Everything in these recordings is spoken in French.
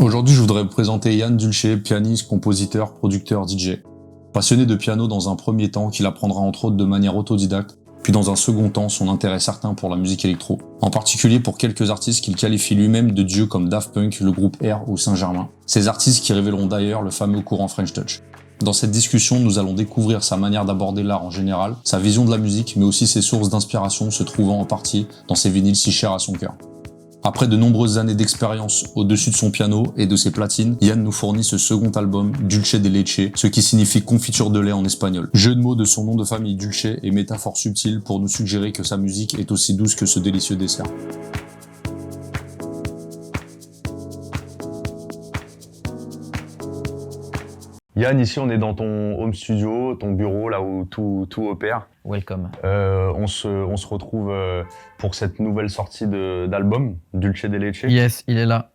Aujourd'hui, je voudrais vous présenter Yann Dulce, pianiste, compositeur, producteur, DJ. Passionné de piano dans un premier temps, qu'il apprendra entre autres de manière autodidacte, puis dans un second temps, son intérêt certain pour la musique électro. En particulier pour quelques artistes qu'il qualifie lui-même de dieux comme Daft Punk, le groupe R ou Saint-Germain. Ces artistes qui révéleront d'ailleurs le fameux courant French Touch. Dans cette discussion, nous allons découvrir sa manière d'aborder l'art en général, sa vision de la musique, mais aussi ses sources d'inspiration se trouvant en partie dans ses vinyles si chers à son cœur. Après de nombreuses années d'expérience au-dessus de son piano et de ses platines, Yann nous fournit ce second album, Dulce de Leche, ce qui signifie confiture de lait en espagnol. Jeu de mots de son nom de famille Dulce et métaphore subtile pour nous suggérer que sa musique est aussi douce que ce délicieux dessert. Yann, ici on est dans ton home studio, ton bureau, là où tout opère. Welcome. On se retrouve pour cette nouvelle sortie d'album, Dulce de Leche. Yes, il est là.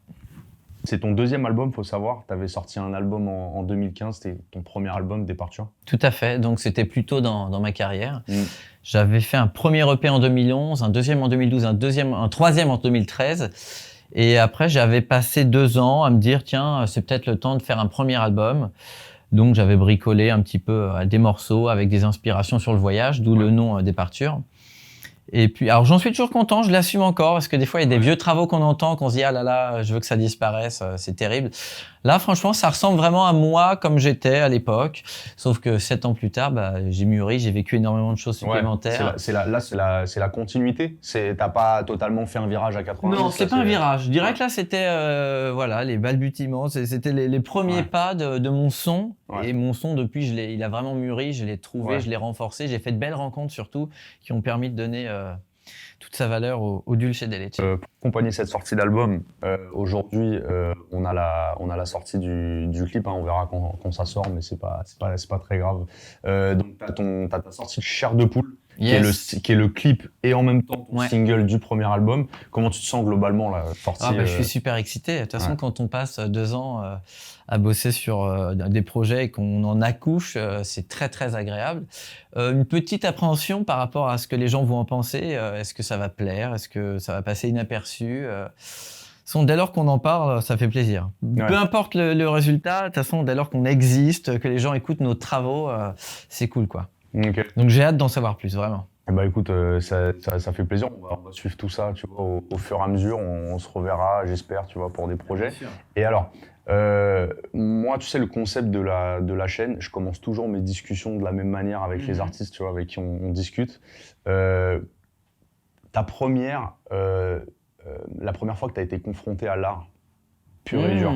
C'est ton deuxième album, faut savoir. Tu avais sorti un album en 2015, c'était ton premier album, Départure. Tout à fait, donc c'était plus tôt dans ma carrière. J'avais fait un premier EP en 2011, un deuxième en 2012, un troisième en 2013. Et après, j'avais passé 2 ans à me dire, tiens, c'est peut-être le temps de faire un premier album. Donc, j'avais bricolé un petit peu des morceaux avec des inspirations sur le voyage, d'où le nom Départure. Et puis, alors j'en suis toujours content, je l'assume encore, parce que des fois, il y a des vieux travaux qu'on entend, qu'on se dit, ah là là, je veux que ça disparaisse, c'est terrible. Là, franchement, ça ressemble vraiment à moi comme j'étais à l'époque. Sauf que 7 ans plus tard, j'ai mûri, j'ai vécu énormément de choses supplémentaires. C'est la continuité. T'as pas totalement fait un virage à 80. Non, c'est pas un virage. Je dirais que là, c'était les balbutiements. C'était les premiers pas de mon son. Et mon son, depuis, il a vraiment mûri. Je l'ai trouvé, je l'ai renforcé. J'ai fait de belles rencontres surtout qui ont permis de donner toute sa valeur au Dulce de Leche. Pour accompagner cette sortie d'album, aujourd'hui, on a la sortie du clip. On verra quand ça sort, mais c'est pas très grave. Donc t'as ta sortie de Chair de poule, qui est le clip et en même temps ton single du premier album. Comment tu te sens globalement la sortie? Je suis super excité. De toute façon, quand on passe 2 ans à bosser sur des projets et qu'on en accouche, c'est très très agréable. Une petite appréhension par rapport à ce que les gens vont en penser. Est-ce que ça va plaire? Est-ce que ça va passer inaperçu? Dès lors qu'on en parle, ça fait plaisir. Peu importe le résultat, de toute façon, dès lors qu'on existe, que les gens écoutent nos travaux, c'est cool, quoi. Okay. Donc j'ai hâte d'en savoir plus, vraiment. Écoute, ça fait plaisir. On va suivre tout ça, tu vois, au fur et à mesure. On se reverra, j'espère, tu vois, pour des projets. Et alors, moi, tu sais, le concept de la chaîne, je commence toujours mes discussions de la même manière avec les artistes, tu vois, avec qui on discute. La première fois que tu as été confronté à l'art pur et dur.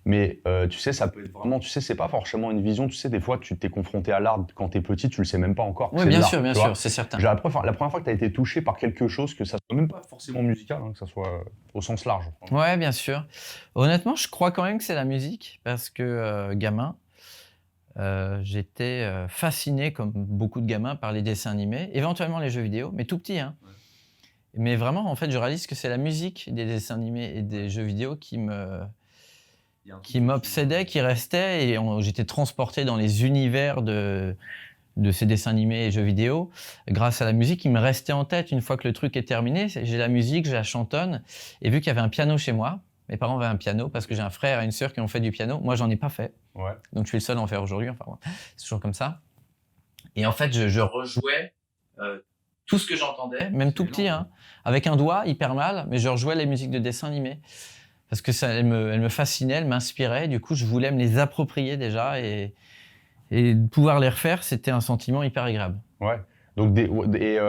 Mais tu sais, ça peut être vraiment, tu sais, c'est pas forcément une vision. Tu sais, des fois, tu t'es confronté à l'art quand t'es petit, tu le sais même pas encore. Oui, bien sûr, c'est certain. La première fois que tu as été touché par quelque chose, que ça soit même pas forcément musical, que ça soit au sens large. Ouais, bien sûr. Honnêtement, je crois quand même que c'est la musique, parce que gamin, j'étais fasciné, comme beaucoup de gamins, par les dessins animés, éventuellement les jeux vidéo, mais tout petit, hein. Mais vraiment, en fait, je réalise que c'est la musique des dessins animés et des jeux vidéo qui m'obsédait, qui restait, et j'étais transporté dans les univers de ces dessins animés et jeux vidéo grâce à la musique qui me restait en tête. Une fois que le truc est terminé, j'ai la musique, je la chantonne, et vu qu'il y avait un piano chez moi, mes parents avaient un piano parce que j'ai un frère et une sœur qui ont fait du piano, moi j'en ai pas fait, donc je suis le seul à en faire aujourd'hui, c'est toujours comme ça. Et en fait, je rejouais tout ce que j'entendais, même tout petit, avec un doigt, hyper mal, mais je rejouais les musiques de dessins animés. Parce que elles me fascinaient, elles m'inspiraient. Du coup, je voulais me les approprier déjà. Et de pouvoir les refaire, c'était un sentiment hyper agréable. Ouais. Donc, et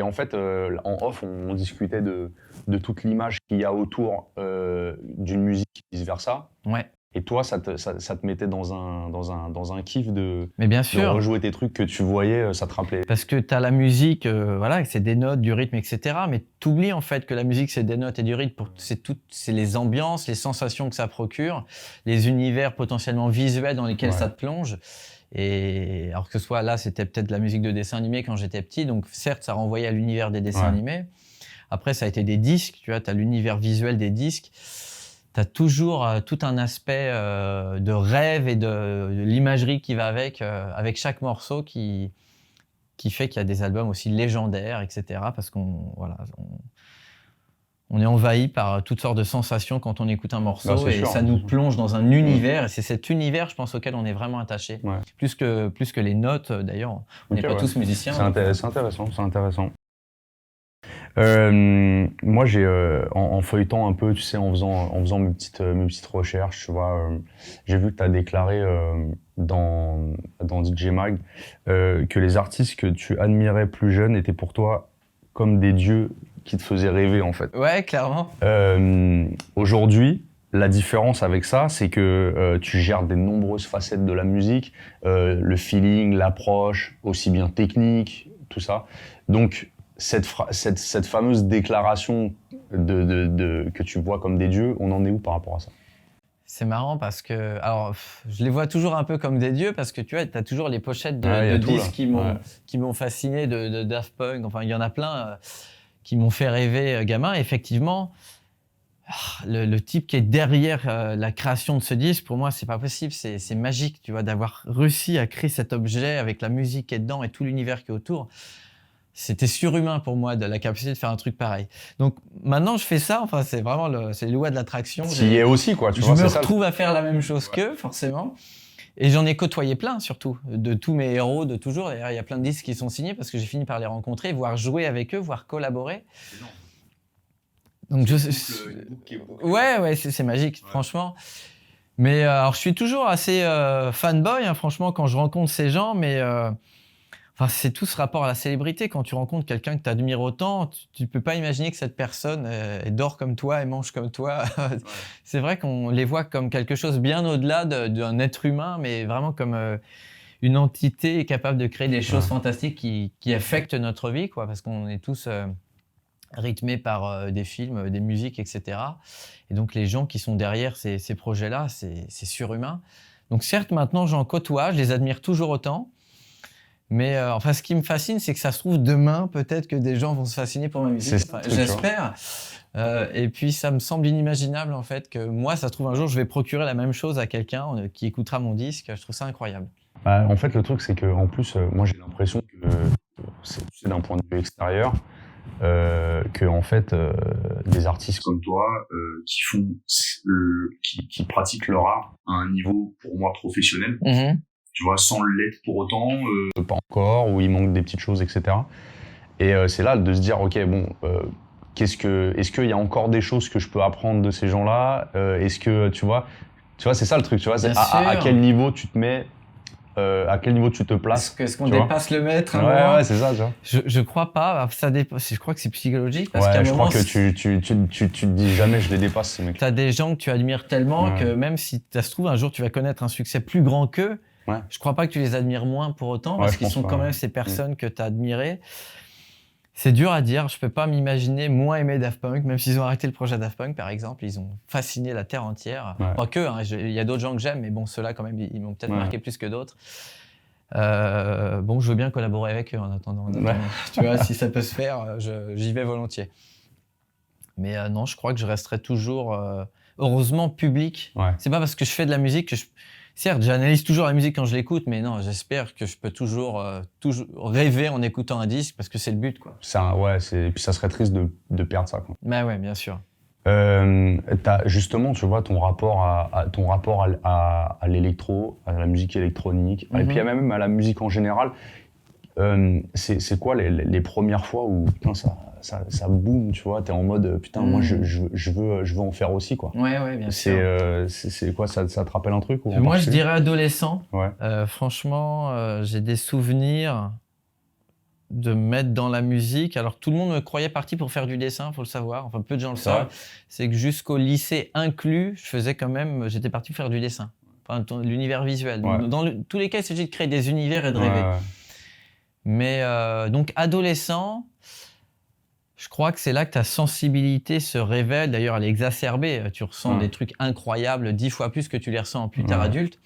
en fait, en off, on discutait de toute l'image qu'il y a autour d'une musique, vice-versa. Ouais. Et toi, ça te mettait dans un kiff de rejouer tes trucs que tu voyais, ça te rappelait. Parce que tu as la musique, c'est des notes, du rythme, etc. Mais tu oublies en fait que la musique, c'est des notes et du rythme. C'est les ambiances, les sensations que ça procure, les univers potentiellement visuels dans lesquels ça te plonge. Et alors que ce soit là, c'était peut-être de la musique de dessin animé quand j'étais petit. Donc certes, ça renvoyait à l'univers des dessins animés. Après, ça a été des disques. Tu vois, tu as l'univers visuel des disques. Tu as toujours tout un aspect de rêve et de l'imagerie qui va avec chaque morceau qui fait qu'il y a des albums aussi légendaires, etc. Parce qu'on on est envahi par toutes sortes de sensations quand on écoute un morceau Non, c'est et sûr, ça hein. nous plonge dans un univers et c'est cet univers, je pense, auquel on est vraiment attaché. Ouais. Plus que les notes, d'ailleurs. On n'est Ok, pas ouais. tous musiciens. C'est donc, intéressant, c'est intéressant. Moi, en feuilletant un peu, tu sais, en faisant mes petites recherches, tu vois, j'ai vu que tu as déclaré dans DJ Mag que les artistes que tu admirais plus jeune étaient pour toi comme des dieux qui te faisaient rêver, en fait. Ouais, clairement. Aujourd'hui, la différence avec ça, c'est que tu gères des nombreuses facettes de la musique, le feeling, l'approche, aussi bien technique, tout ça. Donc, cette fameuse déclaration que tu vois comme des dieux, on en est où par rapport à ça? C'est marrant parce que, alors, je les vois toujours un peu comme des dieux parce que tu vois, t'as toujours les pochettes Ouais, y de a tout, disques là. qui m'ont fasciné, de Daft Punk. Enfin, il y en a plein qui m'ont fait rêver gamin. Effectivement, le type qui est derrière la création de ce disque, pour moi, c'est pas possible. C'est magique, tu vois, d'avoir réussi à créer cet objet avec la musique qui est dedans et tout l'univers qui est autour. C'était surhumain pour moi de la capacité de faire un truc pareil. Donc maintenant, je fais ça. Enfin, c'est vraiment c'est les lois de l'attraction. Tu y es aussi, quoi, tu vois, Je me c'est ça. retrouve à faire la même chose qu'eux, forcément. Et j'en ai côtoyé plein, surtout, de tous mes héros de toujours. D'ailleurs, il y a plein de disques qui sont signés parce que j'ai fini par les rencontrer, voire jouer avec eux, voire collaborer. Donc ouais, c'est magique, franchement. Mais alors, je suis toujours assez fanboy, hein, franchement, quand je rencontre ces gens, mais enfin, c'est tout ce rapport à la célébrité. Quand tu rencontres quelqu'un que tu admires autant, tu ne peux pas imaginer que cette personne elle dort comme toi, elle mange comme toi. Ouais. C'est vrai qu'on les voit comme quelque chose bien au-delà d'un être humain, mais vraiment comme une entité capable de créer des choses fantastiques qui affectent notre vie, quoi, parce qu'on est tous rythmés par des films, des musiques, etc. Et donc, les gens qui sont derrière ces projets-là, c'est surhumain. Donc, certes, maintenant, j'en côtoie, je les admire toujours autant. Mais enfin, ce qui me fascine, c'est que ça se trouve demain, peut-être que des gens vont se fasciner pour ma musique. Enfin, j'espère. Et puis, ça me semble inimaginable, en fait, que moi, ça se trouve un jour, je vais procurer la même chose à quelqu'un qui écoutera mon disque. Je trouve ça incroyable. Bah, en fait, le truc, c'est qu'en plus, moi, j'ai l'impression que c'est d'un point de vue extérieur, que en fait, des artistes comme toi, qui font, qui pratiquent leur art à un niveau, pour moi, professionnel. Tu vois, sans l'être pour autant, pas encore, ou il manque des petites choses, etc. Et c'est là de se dire, ok, bon, est-ce qu'il y a encore des choses que je peux apprendre de ces gens-là? Est-ce que, tu vois, c'est ça le truc, tu vois, c'est à quel niveau tu te mets, à quel niveau tu te places. Est-ce qu'on dépasse le maître à un moment? Ouais, c'est ça, tu vois. Je crois pas, ça dépend, je crois que c'est psychologique. Parce ouais, je crois que tu te dis jamais je les dépasse, ces mecs. T'as des gens que tu admires tellement que même si ça se trouve un jour tu vas connaître un succès plus grand qu'eux, je crois pas que tu les admires moins pour autant, parce qu'ils sont quand même ces personnes que tu as admirées. C'est dur à dire, je peux pas m'imaginer moins aimer Daft Punk, même s'ils ont arrêté le projet Daft Punk, par exemple, ils ont fasciné la terre entière. Pas que, hein, il y a d'autres gens que j'aime, mais bon, ceux-là quand même, ils m'ont peut-être marqué plus que d'autres. Bon, je veux bien collaborer avec eux en attendant. Tu vois, si ça peut se faire, j'y vais volontiers. Mais non, je crois que je resterai toujours, heureusement, public. C'est pas parce que je fais de la musique que certes, j'analyse toujours la musique quand je l'écoute, mais non, j'espère que je peux toujours rêver en écoutant un disque, parce que c'est le but, quoi. Et puis ça serait triste de perdre ça, quoi. Bah ouais, bien sûr. T'as justement, tu vois, ton rapport à l'électro, à la musique électronique, et puis même à la musique en général. C'est quoi les premières fois où putain, ça boom, tu vois, t'es en mode putain, moi je veux en faire aussi, quoi. Ouais, bien sûr. C'est quoi, ça te rappelle un truc ou moi, je dirais adolescent. Ouais. Franchement, j'ai des souvenirs de me mettre dans la musique. Alors, tout le monde me croyait parti pour faire du dessin, faut le savoir. Enfin, peu de gens le savent. C'est que jusqu'au lycée inclus, j'étais parti pour faire du dessin. Enfin, l'univers visuel. Dans tous les cas, il s'agit de créer des univers et de rêver. Mais donc, adolescent, je crois que c'est là que ta sensibilité se révèle. D'ailleurs, elle est exacerbée. Tu ressens des trucs incroyables 10 fois plus que tu les ressens en plus tard adulte.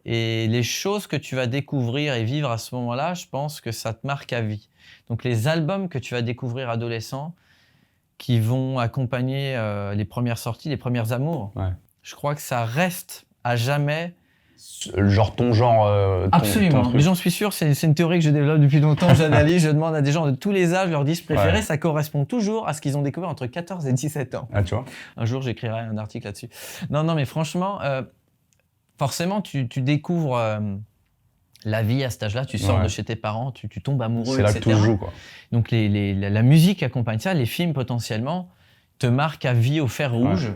Et les choses que tu vas découvrir et vivre à ce moment-là, je pense que ça te marque à vie. Donc, les albums que tu vas découvrir adolescent, qui vont accompagner les premières sorties, les premiers amours, je crois que ça reste à jamais genre ton genre. Absolument. Ton truc. Mais j'en suis sûr, c'est une théorie que je développe depuis longtemps. J'analyse, je demande à des gens de tous les âges leurs disques préférés. Ouais. Ça correspond toujours à ce qu'ils ont découvert entre 14 et 17 ans. Ah, tu vois. Un jour, j'écrirai un article là-dessus. Non, mais franchement, forcément, tu découvres la vie à cet âge-là. Tu sors de chez tes parents, tu tombes amoureux, C'est là etc. que tout se joue, quoi. Donc, la musique qui accompagne ça, les films potentiellement, te marquent à vie au fer rouge.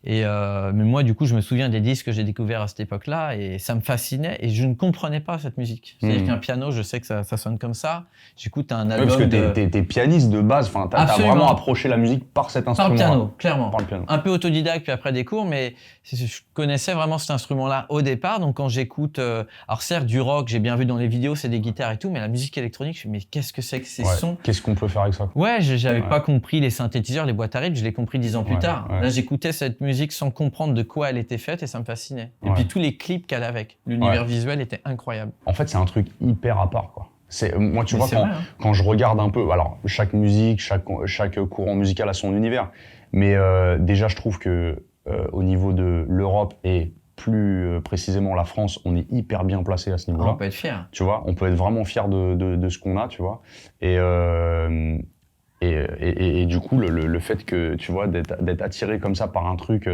Et mais moi, du coup, je me souviens des disques que j'ai découverts à cette époque-là et ça me fascinait et je ne comprenais pas cette musique. C'est-à-dire qu'un piano, je sais que ça sonne comme ça. J'écoute un album. Parce que t'es pianiste de base, enfin, t'as vraiment approché la musique par cet instrument. Par le piano, clairement. Par le piano. Un peu autodidacte, puis après des cours, mais je connaissais vraiment cet instrument-là au départ. Donc quand j'écoute, alors certes, du rock, j'ai bien vu dans les vidéos, c'est des guitares et tout, mais la musique électronique, je me dis, mais qu'est-ce que c'est que ces sons? Qu'est-ce qu'on peut faire avec ça? Ouais, j'avais pas compris les synthétiseurs, les boîtes à rythme, je l'ai compris 10 ans plus tard. Là, j'écoutais cette musique sans comprendre de quoi elle était faite et ça me fascinait. Et puis tous les clips qu'elle avait avec, l'univers visuel était incroyable. En fait, c'est un truc hyper à part, quoi. Moi, tu vois, quand je regarde un peu, alors chaque musique, chaque courant musical a son univers, mais déjà, je trouve que au niveau de l'Europe et plus précisément la France, on est hyper bien placé à ce niveau-là. On peut être fier. Tu vois, on peut être vraiment fier de ce qu'on a, tu vois. Et du coup, le fait que, tu vois, d'être attiré comme ça par un truc,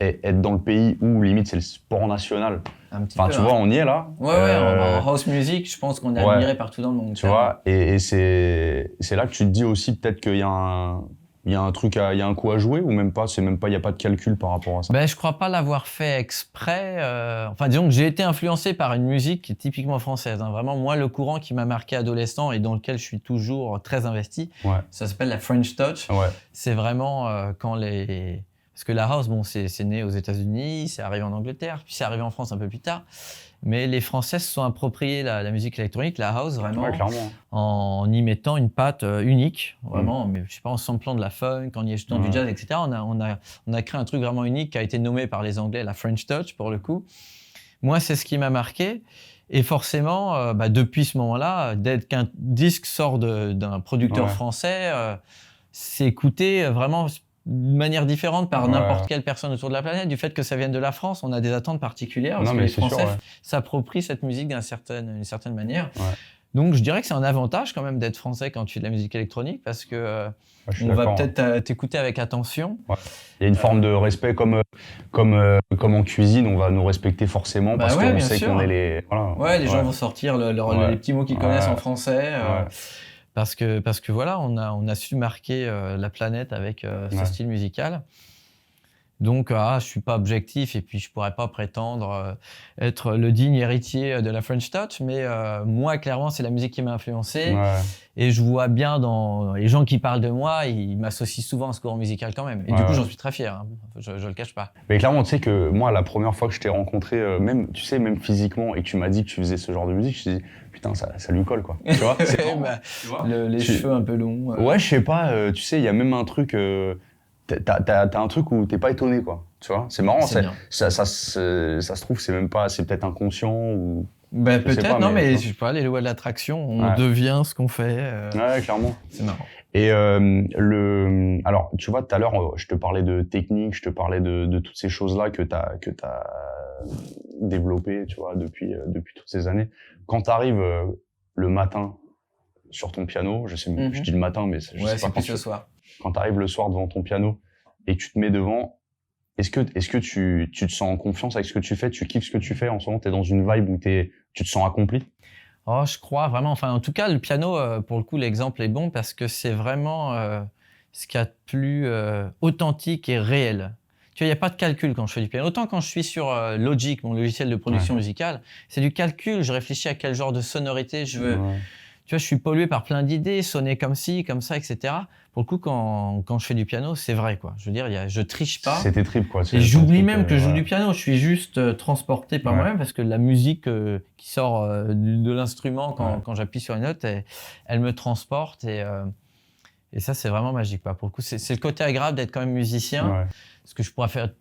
et être dans le pays où limite c'est le sport national. Enfin, tu vois, on y est là. Ouais, en house music, je pense qu'on est admiré partout dans le monde. Tu vois, et c'est là que tu te dis aussi peut-être qu'il y a un truc, il y a un coup à jouer ou même pas, il n'y a pas de calcul par rapport à ça. Ben, je crois pas l'avoir fait exprès. Enfin, disons que j'ai été influencé par une musique qui est typiquement française. Hein. Vraiment, moi, le courant qui m'a marqué adolescent et dans lequel je suis toujours très investi, ça s'appelle la French Touch. C'est vraiment quand les... Parce que la house, bon, c'est né aux États-Unis, c'est arrivé en Angleterre, puis c'est arrivé en France un peu plus tard. Mais les Français se sont appropriés la musique électronique, la house, vraiment, en y mettant une patte unique, vraiment, mais je sais pas, en samplant de la funk, en y ajoutant du jazz, etc. On a créé un truc vraiment unique qui a été nommé par les Anglais la French Touch, pour le coup. Moi, c'est ce qui m'a marqué. Et forcément, depuis ce moment-là, dès qu'un disque sort d'un producteur français, c'est écouté vraiment de manière différente par n'importe quelle personne autour de la planète. Du fait que ça vienne de la France, on a des attentes particulières parce que les Français s'approprient cette musique d'une certaine manière. Donc je dirais que c'est un avantage quand même d'être français quand tu fais de la musique électronique parce que on va peut-être t'écouter avec attention. Il y a une forme de respect comme en cuisine, on va nous respecter forcément parce qu'on sait qu'on est les... Voilà. Les gens vont sortir les petits mots qu'ils connaissent en français. Parce que voilà, on a su marquer la planète avec ce style musical. Donc, je suis pas objectif et puis je pourrais pas prétendre être le digne héritier de la French Touch, mais moi, clairement, c'est la musique qui m'a influencé. Et je vois bien dans les gens qui parlent de moi, ils m'associent souvent à ce courant musical quand même. Et du coup, j'en suis très fier, hein. Je le cache pas. Mais clairement, tu sais que moi, la première fois que je t'ai rencontré, même physiquement, et que tu m'as dit que tu faisais ce genre de musique, je me suis dit, putain, ça lui colle, quoi. Tu vois, les cheveux un peu longs. Ouais, je sais pas, tu sais, il y a même un truc... T'as un truc où t'es pas étonné, quoi. Tu vois, c'est marrant. Ça se trouve, c'est même pas, c'est peut-être inconscient ou. Peut-être, non, mais je sais pas, les lois de l'attraction, on devient ce qu'on fait. Ouais, clairement. C'est marrant. Et alors, tu vois, tout à l'heure, je te parlais de technique, je te parlais de toutes ces choses-là que t'as développées, tu vois, depuis toutes ces années. Quand t'arrives le matin sur ton piano, je dis le matin, mais je sais pas quand le soir. Quand tu arrives le soir devant ton piano et que tu te mets devant, est-ce que tu te sens en confiance avec ce que tu fais? Tu kiffes ce que tu fais? En ce moment, tu es dans une vibe où tu te sens accompli? Oh, je crois vraiment. Enfin, en tout cas, le piano, pour le coup, l'exemple est bon parce que c'est vraiment ce qu'il y a de plus authentique et réel. Tu vois, il n'y a pas de calcul quand je fais du piano. Autant quand je suis sur Logic, mon logiciel de production musicale, c'est du calcul. Je réfléchis à quel genre de sonorité je veux. Tu vois, je suis pollué par plein d'idées, sonner comme ci, comme ça, etc. Pour le coup, quand je fais du piano, c'est vrai, quoi. Je veux dire, je triche pas. C'est tes tripes, quoi. Et j'oublie même que je joue du piano. Je suis juste transporté par moi-même parce que la musique qui sort de l'instrument quand j'appuie sur une note, elle me transporte et ça, c'est vraiment magique, quoi. Pour le coup, c'est le côté agréable d'être quand même musicien. Parce que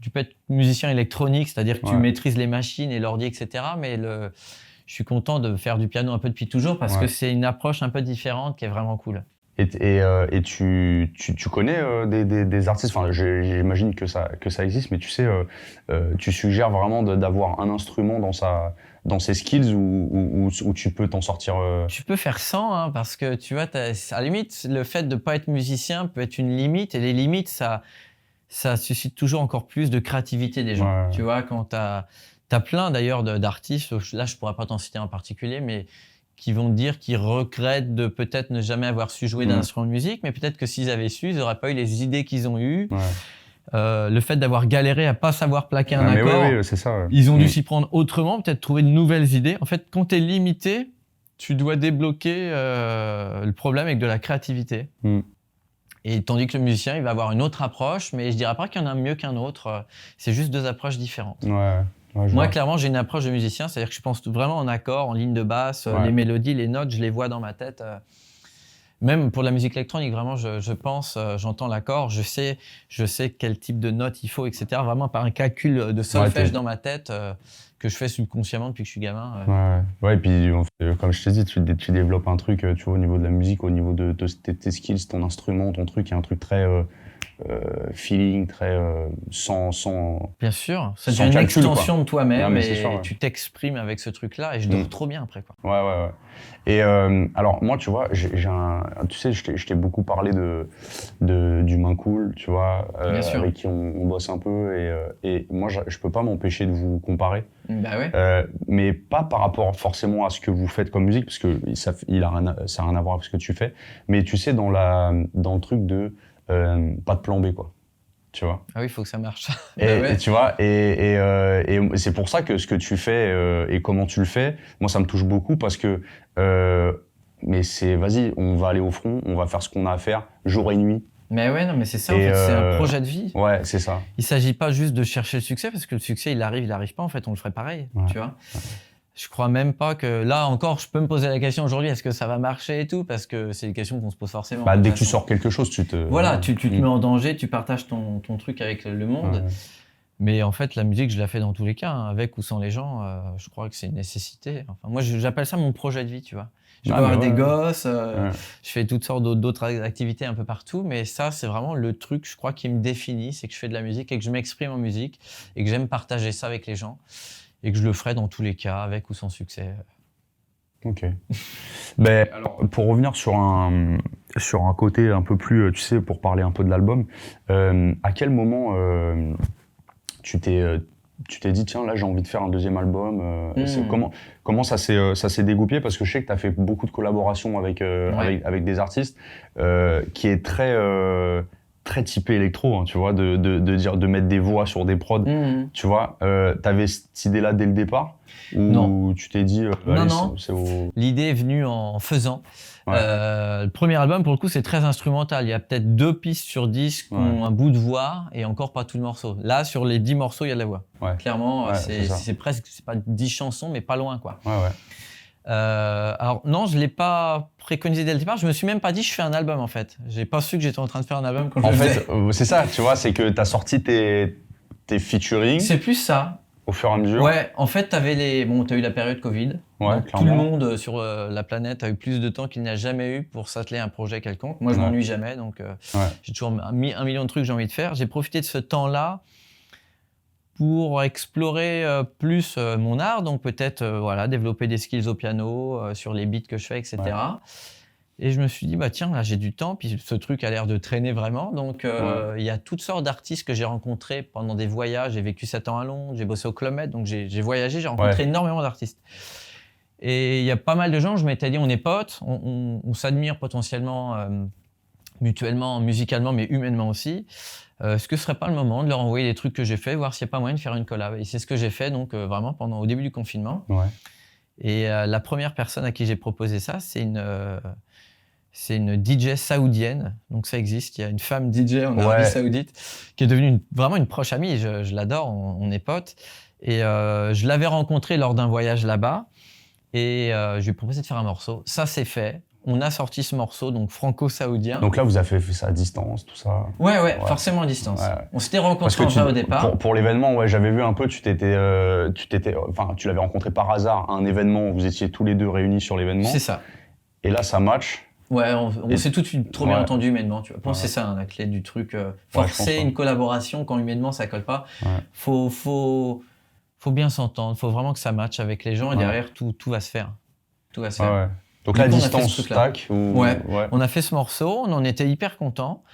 tu peux être musicien électronique, c'est-à-dire que tu maîtrises les machines et l'ordi, etc. Mais je suis content de faire du piano un peu depuis toujours parce que c'est une approche un peu différente qui est vraiment cool. Et tu connais des artistes, enfin j'imagine que ça existe, mais tu sais, tu suggères vraiment d'avoir un instrument dans ses skills où tu peux t'en sortir. Tu peux faire sans, hein, parce que tu vois, à la limite, le fait de ne pas être musicien peut être une limite, et les limites, ça suscite toujours encore plus de créativité des gens. Ouais. Tu vois, quand t'as plein d'ailleurs d'artistes, là je pourrais pas t'en citer en particulier, mais qui vont te dire qu'ils regrettent de peut-être ne jamais avoir su jouer d'un instrument de musique, mais peut-être que s'ils avaient su, ils n'auraient pas eu les idées qu'ils ont eues. Ouais. Le fait d'avoir galéré à pas savoir plaquer un accord, oui, c'est ça, ouais. Ils ont dû s'y prendre autrement, peut-être trouver de nouvelles idées. En fait, quand tu es limité, tu dois débloquer le problème avec de la créativité. Et tandis que le musicien, il va avoir une autre approche, mais je dirais pas qu'il y en a mieux qu'un autre. C'est juste deux approches différentes. Moi, clairement, j'ai une approche de musicien, c'est-à-dire que je pense vraiment en accord, en ligne de basse, les mélodies, les notes, je les vois dans ma tête. Même pour de la musique électronique, vraiment, je pense, j'entends l'accord, je sais quel type de notes il faut, etc. Vraiment par un calcul de solfège dans ma tête que je fais subconsciemment depuis que je suis gamin. Ouais, et puis comme je t'ai dit, tu développes un truc, tu vois, au niveau de la musique, au niveau de tes skills, ton instrument, ton truc, il y a un truc très feeling, très sans. Bien sûr, ça sans devient une calcul, extension quoi. de toi-même et sûr, tu t'exprimes avec ce truc-là et je dors trop bien après, quoi. Ouais. Et alors moi, tu vois, tu sais, je t'ai beaucoup parlé du Main Cool, tu vois, avec qui on bosse un peu, et moi, je peux pas m'empêcher de vous comparer. Bah ouais. Mais pas par rapport forcément à ce que vous faites comme musique, parce que ça n'a rien à voir avec ce que tu fais, mais tu sais, dans le truc de pas de plan B, quoi. Tu vois. Ah oui, il faut que ça marche. Et tu vois, et c'est pour ça que ce que tu fais et comment tu le fais, moi ça me touche beaucoup parce que mais vas-y, on va aller au front, on va faire ce qu'on a à faire jour et nuit. Mais ouais, non, mais c'est ça, en fait, c'est un projet de vie. Ouais, c'est ça. Il s'agit pas juste de chercher le succès, parce que le succès, il arrive pas, en fait, on le ferait pareil, tu vois. Ouais. Je crois même pas que, là encore, je peux me poser la question aujourd'hui, est-ce que ça va marcher et tout, parce que c'est des questions qu'on se pose forcément. Dès que tu sors quelque chose, tu te... Voilà, tu te mets en danger, tu partages ton truc avec le monde. Ouais. Mais en fait, la musique, je la fais dans tous les cas, hein, avec ou sans les gens, je crois que c'est une nécessité. Enfin, moi, j'appelle ça mon projet de vie, tu vois. Je peux avoir des gosses, je fais toutes sortes d'autres activités un peu partout, mais ça, c'est vraiment le truc, je crois, qui me définit, c'est que je fais de la musique et que je m'exprime en musique et que j'aime partager ça avec les gens et que je le ferai dans tous les cas, avec ou sans succès. Ok. Alors, pour revenir sur un côté un peu plus, tu sais, pour parler un peu de l'album, à quel moment tu t'es dit, tiens, là, j'ai envie de faire un deuxième album. Comment ça s'est dégoupillé? Parce que je sais que tu as fait beaucoup de collaborations avec des artistes qui est très typé électro, hein, tu vois, de mettre des voix sur des prods. Tu vois, t'avais cette idée-là dès le départ? Ou tu t'es dit, non. L'idée est venue en faisant. Le premier album, pour le coup, c'est très instrumental. Il y a peut-être 2 pistes sur 10 qui ont un bout de voix et encore pas tout le morceau. Là, sur les 10 morceaux, il y a de la voix. Clairement, c'est presque, c'est pas 10 chansons, mais pas loin, quoi. Alors non, je l'ai pas préconisé dès le départ. Je me suis même pas dit je fais un album, en fait. J'ai pas su que j'étais en train de faire un album quand je le faisais. En fait, c'est ça, tu vois, c'est que t'as sorti tes featuring. C'est plus ça. Au fur et à mesure. Ouais, en fait, t'as eu la période Covid. Donc, tout le monde sur la planète a eu plus de temps qu'il n'a jamais eu pour s'atteler à un projet quelconque. Moi, je m'ennuie jamais, donc j'ai toujours mis 1 million de trucs que j'ai envie de faire. J'ai profité de ce temps-là pour explorer plus mon art, donc peut-être développer des skills au piano, sur les beats que je fais, etc. Et je me suis dit, tiens, là j'ai du temps, puis ce truc a l'air de traîner vraiment. Donc il y a toutes sortes d'artistes que j'ai rencontrés pendant des voyages. J'ai vécu 7 ans à Londres, j'ai bossé au Club Med, donc j'ai voyagé, j'ai rencontré énormément d'artistes. Et il y a pas mal de gens, je m'étais dit, on est potes, on s'admire potentiellement mutuellement, musicalement, mais humainement aussi. Est-ce que ce serait pas le moment de leur envoyer des trucs que j'ai fait, voir s'il n'y a pas moyen de faire une collab? Et c'est ce que j'ai fait, donc vraiment au début du confinement. Et la première personne à qui j'ai proposé ça, c'est une DJ saoudienne, donc ça existe. Il y a une femme DJ en Arabie Saoudite qui est devenue vraiment une proche amie. Je l'adore, on est potes. Et je l'avais rencontrée lors d'un voyage là-bas et je lui ai proposé de faire un morceau. Ça, c'est fait. On a sorti ce morceau, donc franco-saoudien. Donc là, vous avez fait ça à distance, tout ça? Ouais, forcément à distance. On s'était rencontrés au départ. Pour l'événement, j'avais vu un peu, tu l'avais rencontré par hasard à un événement où vous étiez tous les deux réunis sur l'événement. C'est ça. Et là, ça match. Ouais, on s'est tout de suite trop bien entendu humainement, tu vois. Je pense que c'est ça, hein, la clé du truc. Forcer une collaboration quand humainement ça colle pas. Faut bien s'entendre, faut vraiment que ça matche avec les gens et derrière tout va se faire. Tout va se faire. Donc la distance, tac. On a fait ce morceau, on en était hyper contents.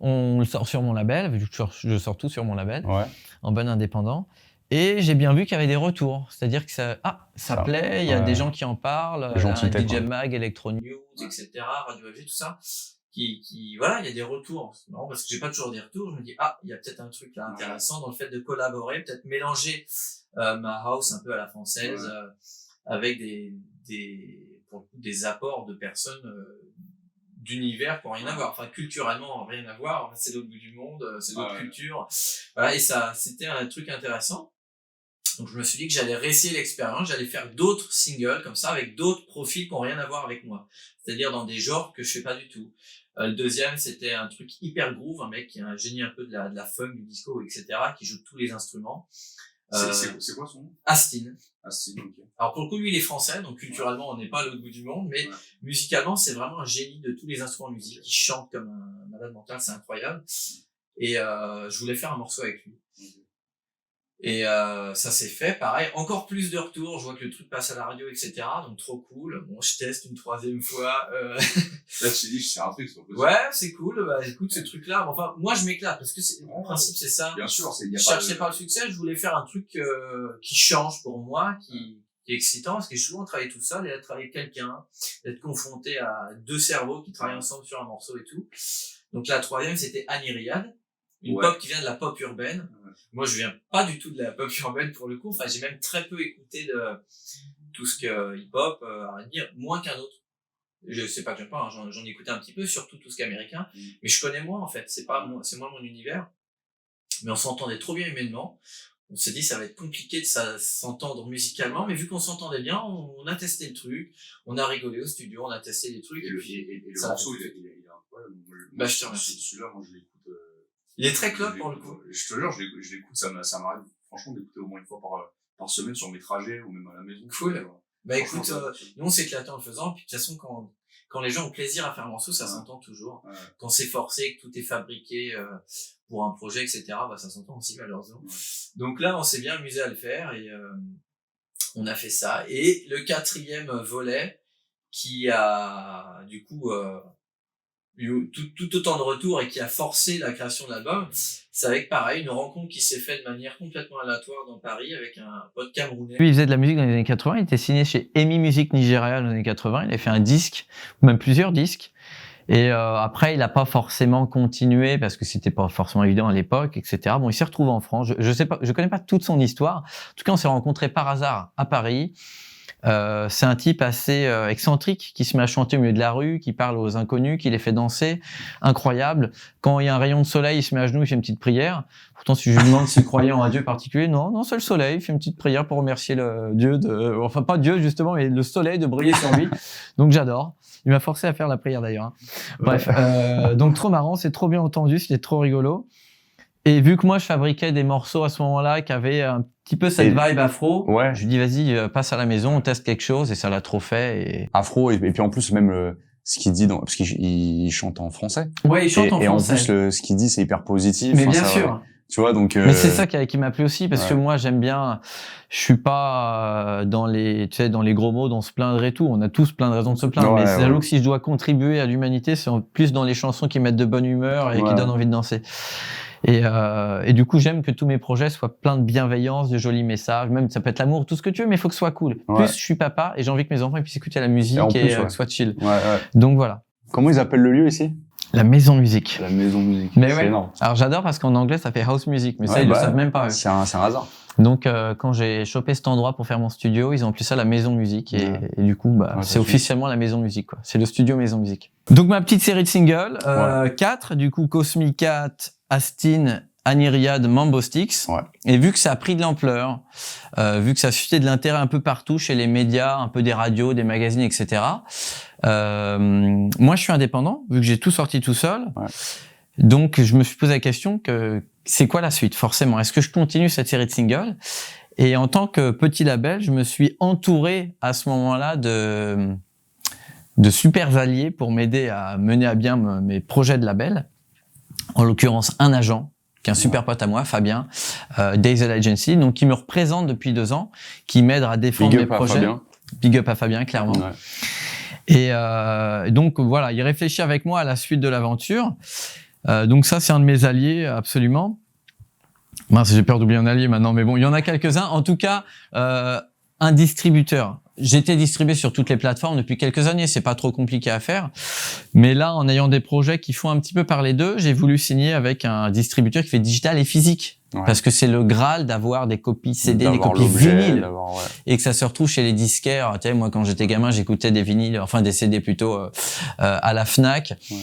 On le sort sur mon label, vu que je sors tout sur mon label, en bon indépendant. Et j'ai bien vu qu'il y avait des retours. C'est-à-dire que ça plaît, il y a des gens qui en parlent, DJ Mag, Electro News, etc., Radio FG, tout ça. Voilà, il y a des retours. C'est marrant parce que j'ai pas toujours des retours. Je me dis, il y a peut-être un truc là intéressant dans le fait de collaborer, peut-être mélanger ma house un peu à la française, avec pour le coup, des apports de personnes d'univers qui n'ont rien à voir, enfin culturellement rien à voir, c'est l'autre bout du monde, c'est d'autres cultures, voilà, et ça c'était un truc intéressant. Donc je me suis dit que j'allais réessayer l'expérience, j'allais faire d'autres singles comme ça avec d'autres profils qui n'ont rien à voir avec moi, c'est-à-dire dans des genres que je fais pas du tout. Le deuxième c'était un truc hyper groove, un mec qui est un génie un peu de la funk, du disco, etc., qui joue tous les instruments. C'est quoi son nom? Astin, ok. Alors pour le coup, lui, il est français, donc culturellement, on n'est pas à l'autre bout du monde, mais musicalement, c'est vraiment un génie de tous les instruments de musique. Il chante comme un malade mental, c'est incroyable. Et je voulais faire un morceau avec lui. Et ça s'est fait, pareil, encore plus de retours, je vois que le truc passe à la radio, etc., donc trop cool. Bon, je teste une troisième fois. Là, tu dis, c'est un truc, c'est pas possible. Ouais, c'est cool, bah écoute, ce truc-là, enfin, moi je m'éclate, parce que en principe c'est ça. Bien sûr, je cherchais pas le succès, je voulais faire un truc qui change pour moi, qui est excitant, parce que j'ai souvent travaillé tout seul, et là, travailler avec quelqu'un, d'être confronté à deux cerveaux qui travaillent ensemble sur un morceau et tout. Donc la troisième, c'était Annie Riad, une pop qui vient de la pop urbaine. Moi, je viens pas du tout de la pop urbaine pour le coup. Enfin, j'ai même très peu écouté de tout ce que hip-hop à dire, moins qu'un autre. Je sais pas que j'aime pas, hein, j'en ai écouté un petit peu, surtout tout ce qui est américain, mais je connais moins en fait. C'est moins mon univers. Mais on s'entendait trop bien humainement. On s'est dit ça va être compliqué de s'entendre musicalement, mais vu qu'on s'entendait bien, on a testé le truc, on a rigolé au studio, on a testé des trucs. Et le morceau, il est incroyable. Bah, je te remercie. Celui-là, moi, je l'écoute. Il est très club pour le coup. Je te jure, je l'écoute, ça m'arrive franchement d'écouter au moins une fois par semaine sur mes trajets ou même à la maison. Cool. Bah écoute, nous on s'éclate en le faisant, puis de toute façon quand les gens ont plaisir à faire un morceau, ça s'entend toujours. Quand c'est forcé, que tout est fabriqué pour un projet, etc., bah ça s'entend aussi malheureusement. Donc là, on s'est bien amusé à le faire et on a fait ça. Et le quatrième volet qui a du coup tout autant de retours et qui a forcé la création de l'album, c'est avec pareil une rencontre qui s'est faite de manière complètement aléatoire dans Paris avec un pote camerounais. Lui, il faisait de la musique dans les années 80, il était signé chez EMI Music Nigeria dans les années 80, il a fait un disque, ou même plusieurs disques. Et après, il n'a pas forcément continué parce que c'était pas forcément évident à l'époque, etc. Bon, il s'est retrouvé en France. Je sais pas, je connais pas toute son histoire. En tout cas, on s'est rencontrés par hasard à Paris. C'est un type assez excentrique qui se met à chanter au milieu de la rue, qui parle aux inconnus, qui les fait danser. Incroyable. Quand il y a un rayon de soleil, il se met à genoux, il fait une petite prière. Pourtant, si je lui demande s'il croyait en un Dieu particulier, non, c'est le soleil. Il fait une petite prière pour remercier le Dieu enfin pas Dieu justement, mais le soleil de briller sur lui. Donc j'adore. Il m'a forcé à faire la prière d'ailleurs. Hein. Bref, donc trop marrant, c'est trop bien entendu, c'était trop rigolo. Et vu que moi je fabriquais des morceaux à ce moment-là qui avaient un petit peu cette vibe afro, je lui dis vas-y passe à la maison, on teste quelque chose et ça l'a trop fait. Et... Afro et puis en plus même ce qu'il dit parce qu'il chante en français. Ouais, il chante en français. Et en plus ce qu'il dit c'est hyper positif. Mais bien sûr. Tu vois donc. Mais c'est ça qui m'a plu aussi parce que moi j'aime bien. Je suis pas dans les gros mots, dans se plaindre et tout. On a tous plein de raisons de se plaindre. Mais c'est que si je dois contribuer à l'humanité, c'est plus dans les chansons qui mettent de bonne humeur et qui donnent envie de danser. Et du coup, j'aime que tous mes projets soient pleins de bienveillance, de jolis messages. Même ça peut être l'amour, tout ce que tu veux, mais il faut que ce soit cool. Plus je suis papa et j'ai envie que mes enfants puissent écouter la musique et que ce soit chill. Donc voilà. Comment ils appellent le lieu ici? La maison musique. La maison musique. Mais c'est énorme. Alors j'adore parce qu'en anglais ça fait house music, mais ça ils le savent même pas. C'est un hasard. Donc quand j'ai chopé cet endroit pour faire mon studio, ils ont appelé ça la maison musique et du coup c'est officiellement la maison musique quoi. C'est le studio maison musique. Donc ma petite série de singles, 4 du coup Cosmic Cat, Astin, Annie Riad, Mambo Sticks. Et vu que ça a pris de l'ampleur, vu que ça a suscité de l'intérêt un peu partout chez les médias, un peu des radios, des magazines, etc. Moi, je suis indépendant, vu que j'ai tout sorti tout seul. Donc, je me suis posé la question que c'est quoi la suite, forcément? Est-ce que je continue cette série de singles? Et en tant que petit label, je me suis entouré à ce moment-là de super alliés pour m'aider à mener à bien mes projets de label. En l'occurrence, un agent, qui est un super pote à moi, Fabien, Diesel Agency, donc qui me représente depuis 2 ans, qui m'aide à défendre mes projets. Fabien. Big up à Fabien, clairement. Ouais. Et donc voilà, il réfléchit avec moi à la suite de l'aventure. Donc ça, c'est un de mes alliés, absolument. Mince, j'ai peur d'oublier un allié maintenant, mais bon, il y en a quelques-uns. En tout cas, un distributeur. J'étais distribué sur toutes les plateformes depuis quelques années, c'est pas trop compliqué à faire. Mais là, en ayant des projets qui font un petit peu parler d'eux, j'ai voulu signer avec un distributeur qui fait digital et physique. Ouais. Parce que c'est le Graal d'avoir des copies CD, des copies vinyles, et que ça se retrouve chez les disquaires. Tu sais, moi, quand j'étais gamin, j'écoutais des vinyles, enfin des CD plutôt, à la Fnac. Ouais.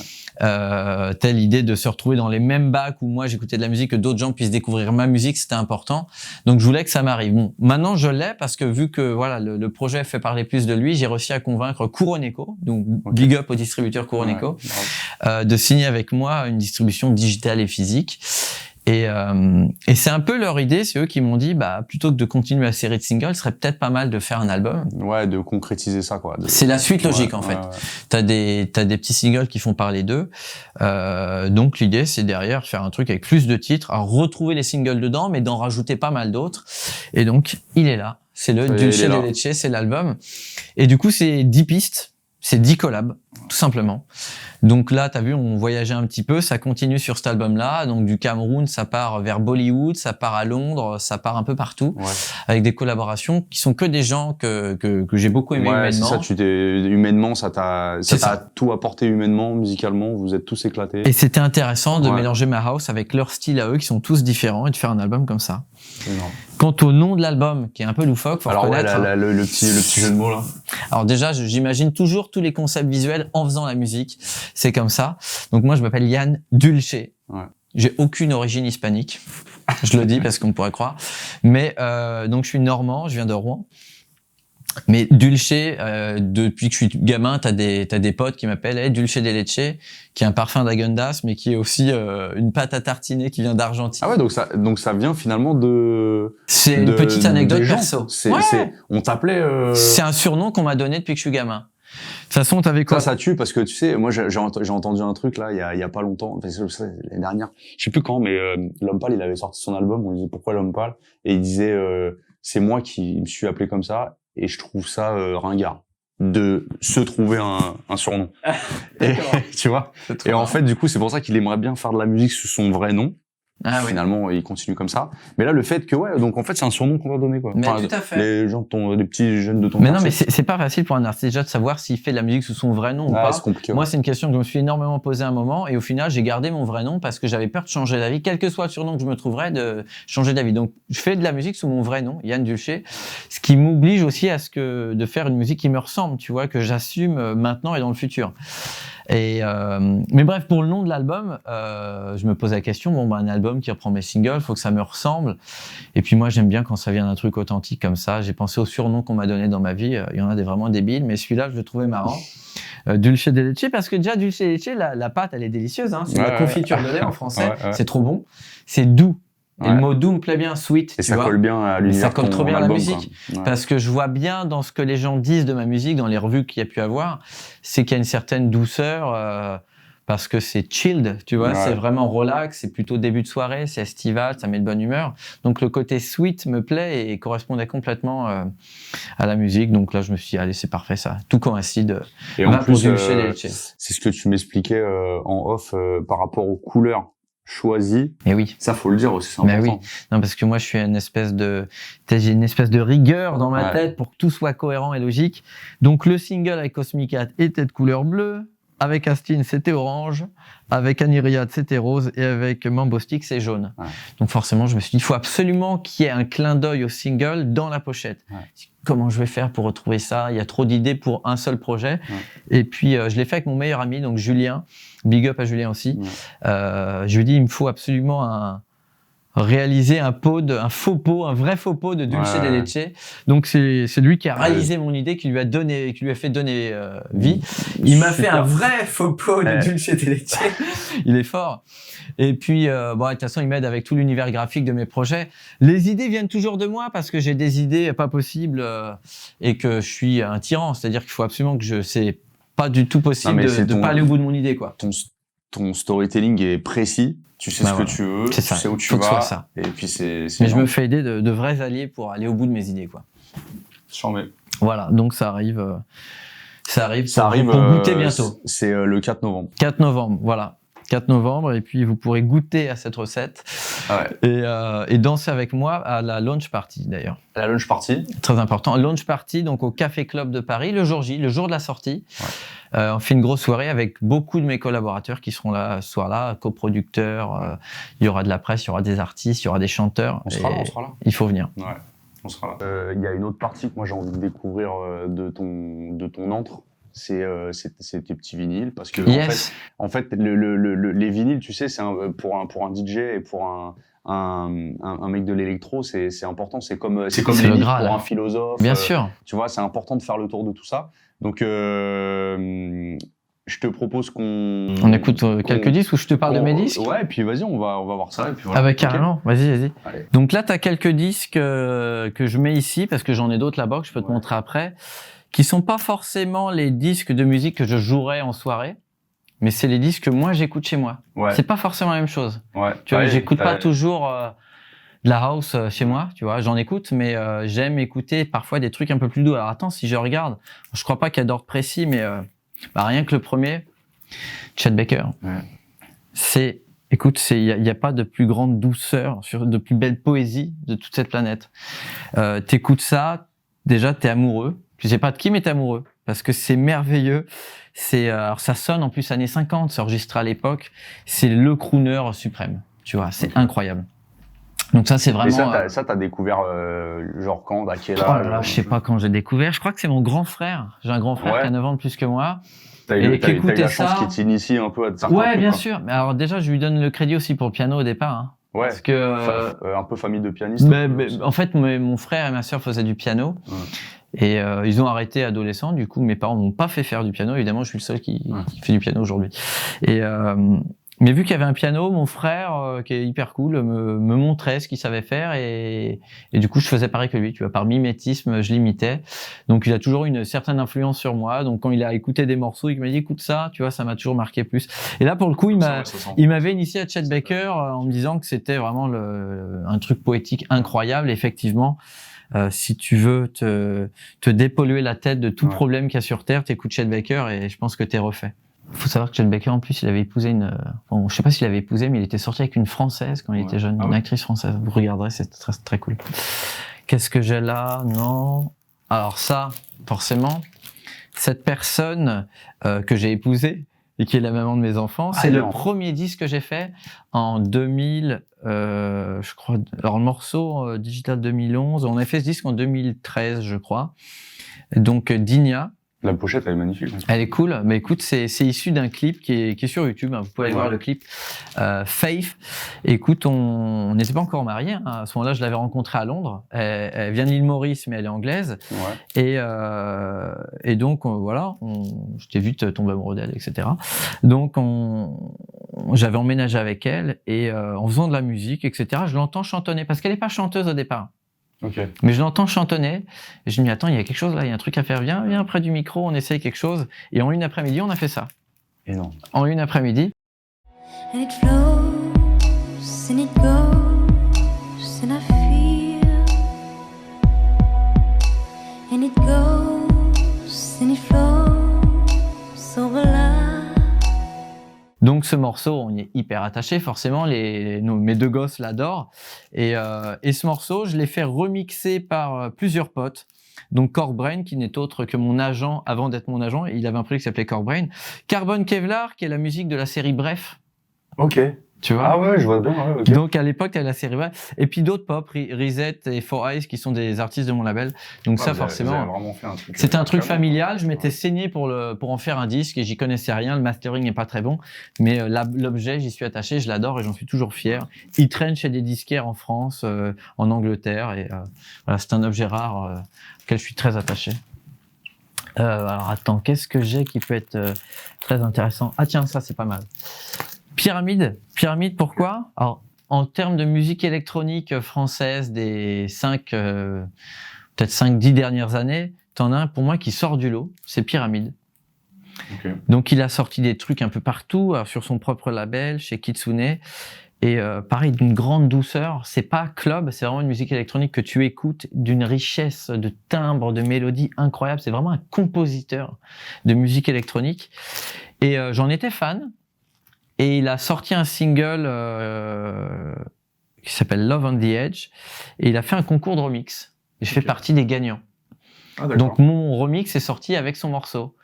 Telle idée de se retrouver dans les mêmes bacs où moi j'écoutais de la musique, que d'autres gens puissent découvrir ma musique, c'était important. Donc je voulais que ça m'arrive. Bon, maintenant je l'ai parce que vu que voilà le projet fait parler plus de lui, j'ai réussi à convaincre Kuroneko, donc big up au distributeur Kuroneko, de signer avec moi une distribution digitale et physique. Et c'est un peu leur idée, c'est eux qui m'ont dit, bah, plutôt que de continuer la série de singles, ce serait peut-être pas mal de faire un album. Ouais, de concrétiser ça, quoi. C'est la suite logique, en fait. T'as des petits singles qui font parler d'eux. Donc, l'idée, c'est derrière faire un truc avec plus de titres, à retrouver les singles dedans, mais d'en rajouter pas mal d'autres. Et donc, il est là. C'est le Dulce de Leche, c'est l'album. Et du coup, c'est 10 pistes. C'est 10 collabs, tout simplement. Donc là, t'as vu, on voyageait un petit peu, ça continue sur cet album-là. Donc du Cameroun, ça part vers Bollywood, ça part à Londres, ça part un peu partout, avec des collaborations qui sont que des gens que j'ai beaucoup aimé humainement. C'est ça, humainement, ça t'a tout apporté humainement, musicalement, vous êtes tous éclatés. Et c'était intéressant de mélanger ma house avec leur style à eux, qui sont tous différents, et de faire un album comme ça. Énorme. Quant au nom de l'album, qui est un peu loufoque, faut reconnaître. Alors le petit jeu de mots là. Alors déjà, j'imagine toujours tous les concepts visuels en faisant la musique. C'est comme ça. Donc moi, je m'appelle Yann Dulce. Ouais. J'ai aucune origine hispanique. Je le dis parce qu'on pourrait croire. Mais donc je suis normand, je viens de Rouen. Mais Dulce, depuis que je suis gamin, t'as des potes qui m'appellent hey, Dulce de Leche, qui est un parfum d'Agendas, mais qui est aussi une pâte à tartiner qui vient d'Argentine. Ah ouais, donc ça vient finalement de. C'est une petite anecdote perso. On t'appelait. C'est un surnom qu'on m'a donné depuis que je suis gamin. De toute façon, t'avais quoi? Ça tue parce que tu sais, moi j'ai entendu un truc là il y a pas longtemps, l'année dernière, je sais plus quand, mais L'Homme Pâle il avait sorti son album, on lui disait pourquoi L'Homme Pâle, et il disait c'est moi qui me suis appelé comme ça. Et je trouve ça ringard de se trouver un surnom. Et, tu vois. Et en fait, du coup, c'est pour ça qu'il aimerait bien faire de la musique sous son vrai nom. Ah, finalement, il continue comme ça. Mais là, le fait que, donc en fait, c'est un surnom qu'on va donner, quoi. Mais tout à fait. Les gens les petits jeunes de ton Mais non, mais c'est pas facile pour un artiste déjà de savoir s'il fait de la musique sous son vrai nom ou pas. C'est compliqué. Moi, c'est une question que je me suis énormément posée à un moment, et au final, j'ai gardé mon vrai nom parce que j'avais peur de changer d'avis, quel que soit le surnom que je me trouverais, de changer d'avis. Donc, je fais de la musique sous mon vrai nom, Yann Dulce, ce qui m'oblige aussi de faire une musique qui me ressemble, tu vois, que j'assume maintenant et dans le futur. Et mais bref, pour le nom de l'album, je me pose la question, un album qui reprend mes singles, faut que ça me ressemble. Et puis moi, j'aime bien quand ça vient d'un truc authentique comme ça. J'ai pensé aux surnoms qu'on m'a donnés dans ma vie. Il y en a des vraiment débiles, mais celui-là, je le trouvais marrant. Dulce de Leche, parce que déjà, Dulce de Leche, la pâte, elle est délicieuse. Hein. C'est de la confiture de lait en français. C'est trop bon. C'est doux. Et le mot doux me plaît bien, sweet. Et ça colle bien à l'univers. Ça colle trop bien à la musique. Parce que je vois bien dans ce que les gens disent de ma musique, dans les revues qu'il y a pu avoir, c'est qu'il y a une certaine douceur, parce que c'est chilled, tu vois, c'est vraiment relax, c'est plutôt début de soirée, c'est estival, ça met de bonne humeur. Donc le côté sweet me plaît et correspondait complètement à la musique. Donc là, je me suis dit, allez, c'est parfait ça. Tout coïncide. Et en plus, c'est ce que tu m'expliquais en off par rapport aux couleurs choisi. Et oui. Ça, faut le dire aussi, c'est important. Mais oui. Non, parce que moi, j'ai une espèce de rigueur dans ma tête pour que tout soit cohérent et logique. Donc, le single avec Cosmic Cat était de couleur bleue. Avec Astin, c'était orange. Avec Aniriyad, c'était rose. Et avec Mambo Stick, c'est jaune. Ouais. Donc, forcément, je me suis dit, il faut absolument qu'il y ait un clin d'œil au single dans la pochette. Ouais. Comment je vais faire pour retrouver ça? Il y a trop d'idées pour un seul projet. Ouais. Et puis, je l'ai fait avec mon meilleur ami, donc Julien. Big up à Julien aussi. Ouais. Je lui ai dit, il me faut absolument réaliser un vrai faux pot de Dulce de Leche. Donc c'est lui qui a réalisé mon idée, qui lui a fait donner vie. Il m'a fait un vrai faux pot de Dulce de Leche. Il est fort. Et puis de toute façon, il m'aide avec tout l'univers graphique de mes projets. Les idées viennent toujours de moi parce que j'ai des idées pas possibles et que je suis un tyran. C'est-à-dire qu'il faut absolument que c'est pas du tout possible Non, mais c'est de ton- pas aller au bout de mon idée, quoi. Ton storytelling est précis, tu sais Bah ce voilà. que tu veux, C'est tu ça. sais où tu Faut que ce soit vas, ça. et puis c'est Mais je énorme. me fais aider de vrais alliés pour aller au bout de mes idées, quoi. Charmé. Voilà, donc ça arrive. Ça arrive pour goûter bientôt. C'est le 4 novembre. 4 novembre, voilà. 4 novembre, et puis vous pourrez goûter à cette recette et danser avec moi à la launch party d'ailleurs. La lunch party. Très important. Launch party, donc au Café Club de Paris, le jour J, le jour de la sortie. On fait une grosse soirée avec beaucoup de mes collaborateurs qui seront là ce soir-là, coproducteurs. Il y aura de la presse, il y aura des artistes, il y aura des chanteurs. On sera là. Il faut venir. Ouais, on sera là. Il y a une autre partie que moi j'ai envie de découvrir de ton antre. C'est tes petits vinyles parce que Yes. en fait les vinyles, tu sais, c'est pour un DJ et pour un mec de l'électro, c'est important. C'est comme C'est les le livres Graal. pour un philosophe. Bien sûr. Tu vois, c'est important de faire le tour de tout ça. Donc je te propose qu'on écoute quelques disques ou je te parle de mes disques. Ouais, et puis vas-y, on va voir ça. Et puis voilà. Ah bah Ok. carrément, vas-y. Allez. Donc là, tu as quelques disques que je mets ici, parce que j'en ai d'autres là-bas que je peux te montrer après, qui sont pas forcément les disques de musique que je jouerais en soirée, mais c'est les disques que moi j'écoute chez moi. Ouais. C'est pas forcément la même chose. Ouais. Tu vois, Ouais, j'écoute t'as- pas toujours de la house chez moi, tu vois, j'en écoute, mais j'aime écouter parfois des trucs un peu plus doux. Alors attends, si je regarde, je crois pas qu'il y a d'ordre précis, mais rien que le premier, Chet Baker. Ouais. Écoute, il y a pas de plus grande douceur, de plus belle poésie de toute cette planète. T'écoutes ça, déjà t'es amoureux. Je sais pas de qui, mais t'es amoureux parce que c'est merveilleux. Alors ça sonne en plus années 50, c'est enregistré à l'époque. C'est le crooner suprême, tu vois, c'est incroyable. Donc ça, c'est vraiment. Et ça, t'as découvert genre quand, à quel Oh âge? là là, je sais pas quand j'ai découvert. Je crois que c'est mon grand frère. J'ai un grand frère Ouais. qui a 9 ans de plus que moi. T'as eu Et t'as eu qu'écouter la chance ça- qu'il t'initie un peu à certains Ouais, trucs, bien quoi. sûr. Mais alors déjà, je lui donne le crédit aussi pour le piano au départ, hein, Ouais. parce que. Un peu famille de pianistes. En fait, mon frère et ma sœur faisaient du piano. Ouais. Et ils ont arrêté adolescents. Du coup, mes parents m'ont pas fait faire du piano. Évidemment, je suis le seul qui fait du piano aujourd'hui. Mais vu qu'il y avait un piano, mon frère, qui est hyper cool, me montrait ce qu'il savait faire et du coup, je faisais pareil que lui. Tu vois, par mimétisme, je l'imitais. Donc, il a toujours une certaine influence sur moi. Donc, quand il a écouté des morceaux, il m'a dit écoute ça, tu vois, ça m'a toujours marqué plus. Et là, pour le coup, il m'avait initié à Chet Baker en me disant que c'était vraiment un truc poétique incroyable. Effectivement, si tu veux te dépolluer la tête de tout problème qu'il y a sur Terre, t'écoutes Chet Baker et je pense que t'es refait. Faut savoir que Chet Baker, en plus, il avait épousé je sais pas s'il avait épousé, mais il était sorti avec une Française quand il était jeune, une actrice française. Vous regarderez, c'est très, très cool. Qu'est-ce que j'ai là? Non. Alors ça, forcément, cette personne que j'ai épousée et qui est la maman de mes enfants, c'est le premier disque que j'ai fait en 2000, je crois. Alors le morceau Digital 2011, on a fait ce disque en 2013, je crois. Donc Digna. La pochette, elle est magnifique. Elle est cool, mais écoute, c'est issu d'un clip qui est sur YouTube, hein, vous pouvez aller voir le clip. Faith, écoute, on n'était pas encore mariés, hein. À ce moment-là, je l'avais rencontrée à Londres, elle vient de l'île Maurice, mais elle est anglaise, et donc, voilà, je t'ai vu tomber amoureux d'elle, etc. Donc, j'avais emménagé avec elle, et en faisant de la musique, etc., je l'entends chantonner, parce qu'elle n'est pas chanteuse au départ. Okay. Mais je l'entends chantonner, et je me dis, attends, il y a quelque chose là, il y a un truc à faire, viens près du micro, on essaye quelque chose. Et en une après-midi, on a fait ça. Énorme. En une après-midi. And it flows, and it goes, and I feel. And it goes, and it flows over love. Donc ce morceau, on y est hyper attaché, forcément, mes deux gosses l'adorent. Et ce morceau, je l'ai fait remixer par plusieurs potes. Donc Corkbrain, qui n'est autre que mon agent avant d'être mon agent, il avait un projet qui s'appelait Corkbrain. Carbon Kevlar, qui est la musique de la série Bref. Ok. Tu vois? Ah ouais, je vois bien. Ouais, okay. Donc à l'époque, t'avais la série Bref. Et puis d'autres pop, Reset et Four Eyes, qui sont des artistes de mon label. Donc ça, forcément, c'était un truc familial. Je m'étais saigné pour en faire un disque et j'y connaissais rien. Le mastering n'est pas très bon, mais l'objet, j'y suis attaché, je l'adore et j'en suis toujours fier. Il traîne chez des disquaires en France, en Angleterre, et voilà, c'est un objet rare auquel je suis très attaché. Alors attends, qu'est-ce que j'ai qui peut être très intéressant? Ah tiens, ça c'est pas mal. Pyramide, pourquoi? Alors, en termes de musique électronique française des 5-10 dernières années, t'en as un pour moi qui sort du lot, c'est Pyramide. Donc il a sorti des trucs un peu partout, sur son propre label, chez Kitsune. Et pareil, d'une grande douceur. C'est pas club, c'est vraiment une musique électronique que tu écoutes, d'une richesse de timbre, de mélodie incroyable. C'est vraiment un compositeur de musique électronique. Et j'en étais fan. Et il a sorti un single qui s'appelle Love on the Edge. Et il a fait un concours de remix. Et je fais partie des gagnants. Ah, d'accord. Donc mon remix est sorti avec son morceau.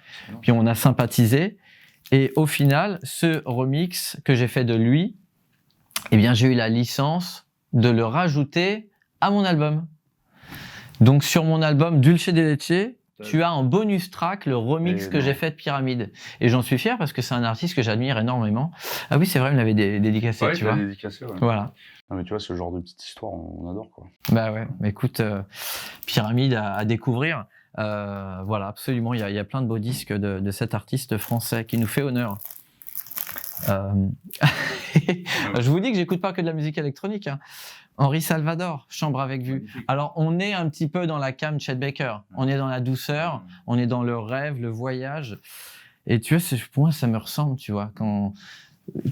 Puis on a sympathisé. Et au final, ce remix que j'ai fait de lui, eh bien, j'ai eu la licence de le rajouter à mon album. Donc, sur mon album Dulce de Leche, tu as en bonus track le remix que j'ai fait de Pyramide. Et j'en suis fier parce que c'est un artiste que j'admire énormément. Ah oui, c'est vrai, il me l'avait dédicacé, tu vois. Dédicacé, ouais. Voilà. Non, mais tu vois, ce genre de petite histoire, on adore, quoi. Bah ouais, écoute, Pyramide à découvrir. Voilà, absolument, il y a plein de beaux disques de cet artiste français qui nous fait honneur. Je vous dis que j'écoute pas que de la musique électronique. Hein. Henri Salvador, Chambre avec vue. Magnifique. Alors, on est un petit peu dans la cam Chet Baker. On est dans la douceur, on est dans le rêve, le voyage. Et tu vois, pour moi, ça me ressemble, tu vois. Quand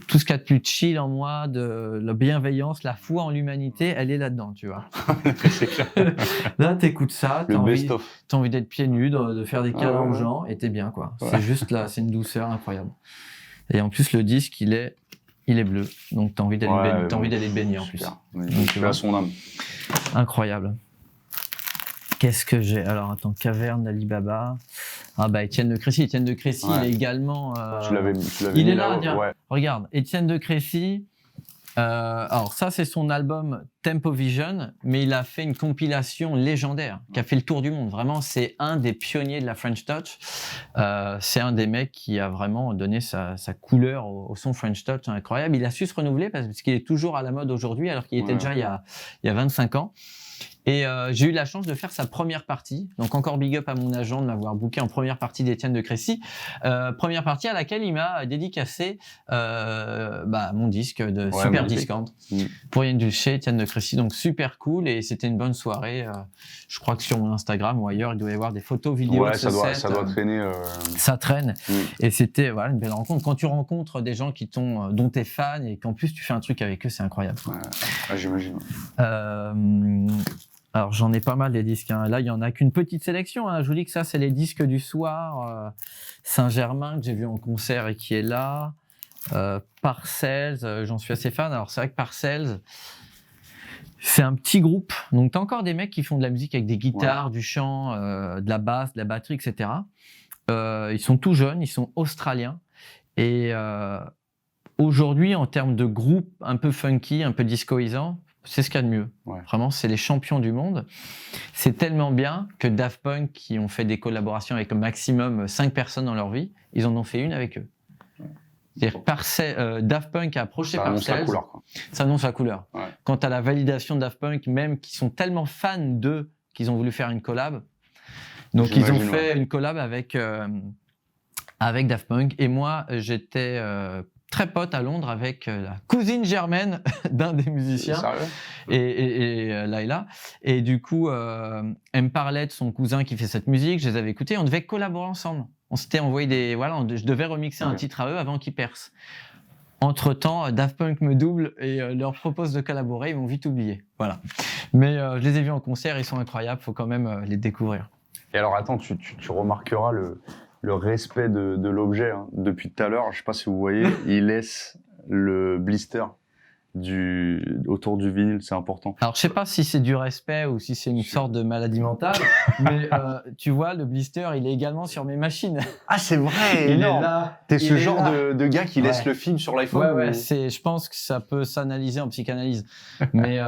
tout ce qu'il y a de plus chill en moi, de la bienveillance, la foi en l'humanité, elle est là-dedans, tu vois. C'est clair. Là, t'écoutes ça, Le best-of. t'as envie d'être pieds nus, de faire des câlins ouais, aux ouais. gens, et t'es bien, quoi. Ouais. C'est juste là, c'est une douceur incroyable. Et en plus, le disque, il est bleu. Donc, t'as envie d'aller te baigner en plus. Super. Donc, Donc, tu vois. à son âme. Incroyable. Qu'est-ce que j'ai? Alors, attends, Caverne d'Alibaba. Ah, bah, Étienne de Crécy. Étienne de Crécy, Ouais. il est également. Tu l'avais Il mis est là, là-haut, tiens. ouais. Regarde, Étienne de Crécy. Alors, ça, c'est son album Tempo Vision, mais il a fait une compilation légendaire qui a fait le tour du monde. Vraiment, c'est un des pionniers de la French Touch. C'est un des mecs qui a vraiment donné sa couleur au son French Touch incroyable. Il a su se renouveler parce qu'il est toujours à la mode aujourd'hui, alors qu'il était déjà il y a 25 ans. Et j'ai eu la chance de faire sa première partie. Donc encore big up à mon agent de m'avoir booké en première partie d'Étienne de Crécy. Première partie à laquelle il m'a dédicacé mon disque de Super magnifique. Discount Mm. pour Yann Dulcet, Étienne de Crécy. Donc super cool et c'était une bonne soirée. Je crois que sur mon Instagram ou ailleurs, il doit y avoir des photos, vidéos Ouais, de ce set. ça doit traîner. Ça traîne. Mm. Et c'était voilà, une belle rencontre. Quand tu rencontres des gens dont tu es fan et qu'en plus tu fais un truc avec eux, c'est incroyable. Ouais, j'imagine. Alors j'en ai pas mal des disques. Hein. Là, il y en a qu'une petite sélection. Hein. Je vous dis que ça, c'est les disques du soir. Saint-Germain que j'ai vu en concert et qui est là. Parcells, j'en suis assez fan. Alors c'est vrai que Parcells, c'est un petit groupe. Donc t'as encore des mecs qui font de la musique avec des guitares, du chant, de la basse, de la batterie, etc. Ils sont tout jeunes, ils sont australiens. Et aujourd'hui, en termes de groupe un peu funky, un peu discoisant, c'est ce qu'il y a de mieux. Ouais. Vraiment, c'est les champions du monde. C'est tellement bien que Daft Punk, qui ont fait des collaborations avec au maximum 5 personnes dans leur vie, ils en ont fait une avec eux. C'est-à-dire Daft Punk a approché Ça annonce la Parcells, couleur, quoi. ça annonce la couleur. Ouais. Quant à la validation de Daft Punk, même qui sont tellement fans d'eux qu'ils ont voulu faire une collab. Donc ils ont J'imagine, fait une collab avec Daft Punk. Et moi, j'étais très pote à Londres avec la cousine germaine d'un des musiciens. Sérieux? Et Laila. Et du coup, elle me parlait de son cousin qui fait cette musique. Je les avais écoutés. On devait collaborer ensemble. On s'était envoyé je devais remixer un titre à eux avant qu'ils percent. Entre-temps, Daft Punk me double et leur propose de collaborer. Ils m'ont vite oublié. Voilà. Mais je les ai vus en concert. Ils sont incroyables. Faut quand même les découvrir. Et alors, attends, tu remarqueras le respect de l'objet. Hein. Depuis tout à l'heure, je sais pas si vous voyez, il laisse le blister autour du vinyle, c'est important. Alors, je sais pas si c'est du respect ou si c'est une sorte de maladie mentale, mais tu vois, le blister, il est également sur mes machines. Ah, c'est vrai, Il est énorme. là. T'es Il ce est genre là. de gars qui laisse Ouais. le film sur l'iPhone. Ouais, ou- je pense que ça peut s'analyser en psychanalyse. Mais,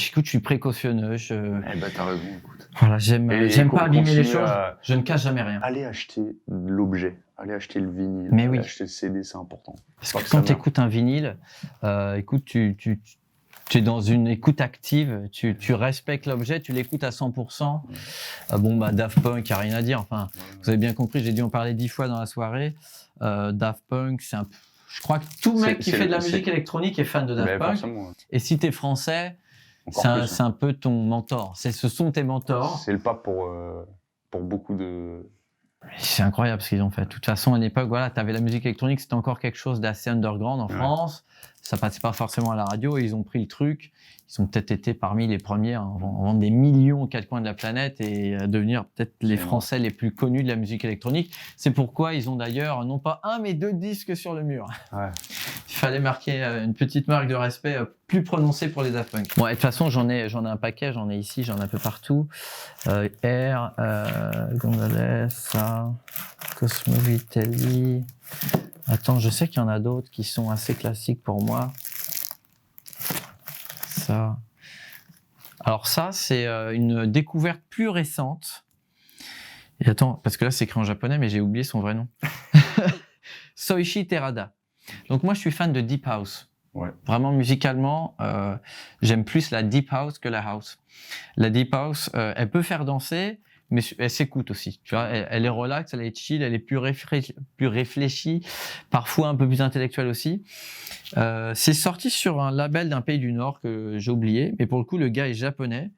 écoute, je suis précautionneux. Eh ben, t'as raison, écoute. Voilà, j'aime Et pas abîmer les continue choses. à- Je ne cache jamais rien. Allez acheter l'objet, allez acheter le vinyle, Mais allez oui. acheter le CD, c'est important. Parce Pas que que ça quand tu meurt. écoutes un vinyle, écoute, tu es dans une écoute active, tu respectes l'objet, tu l'écoutes à 100%. Daft Punk, il n'y a rien à dire. Enfin, vous avez bien compris, j'ai dû en parler 10 fois dans la soirée. Daft Punk, c'est un peu... Je crois que tout mec qui fait de la musique électronique est fan de Daft Mais Punk. forcément, Et si t'es français, encore c'est plus, un peu ton mentor. Ce sont tes mentors. C'est le pape pour beaucoup de C'est incroyable ce qu'ils ont fait. De toute façon, à l'époque, voilà, tu avais la musique électronique, c'était encore quelque chose d'assez underground en France. Ça passait pas forcément à la radio et ils ont pris le truc. Ils ont peut-être été parmi les premiers à en vendre des millions aux quatre coins de la planète et à devenir peut-être les Français les plus connus de la musique électronique. C'est pourquoi ils ont d'ailleurs non pas un mais 2 disques sur le mur. Ouais. Il fallait marquer une petite marque de respect plus prononcée pour les Daft Punk. Bon, et de toute façon, j'en ai un paquet, j'en ai ici, j'en ai un peu partout. Air, Gonzalez, ça, Cosmo Vitelli. Attends, je sais qu'il y en a d'autres qui sont assez classiques pour moi. Ça. Alors ça, c'est une découverte plus récente. Et attends, parce que là, c'est écrit en japonais, mais j'ai oublié son vrai nom. Soichi Terada. Donc moi, je suis fan de Deep House. Ouais. Vraiment, musicalement, j'aime plus la Deep House que la House. La Deep House, elle peut faire danser, mais elle s'écoute aussi. Tu vois, elle est relax, elle est chill, elle est plus réfléchie, parfois un peu plus intellectuelle aussi. C'est sorti sur un label d'un pays du Nord que j'ai oublié, mais pour le coup, le gars est japonais.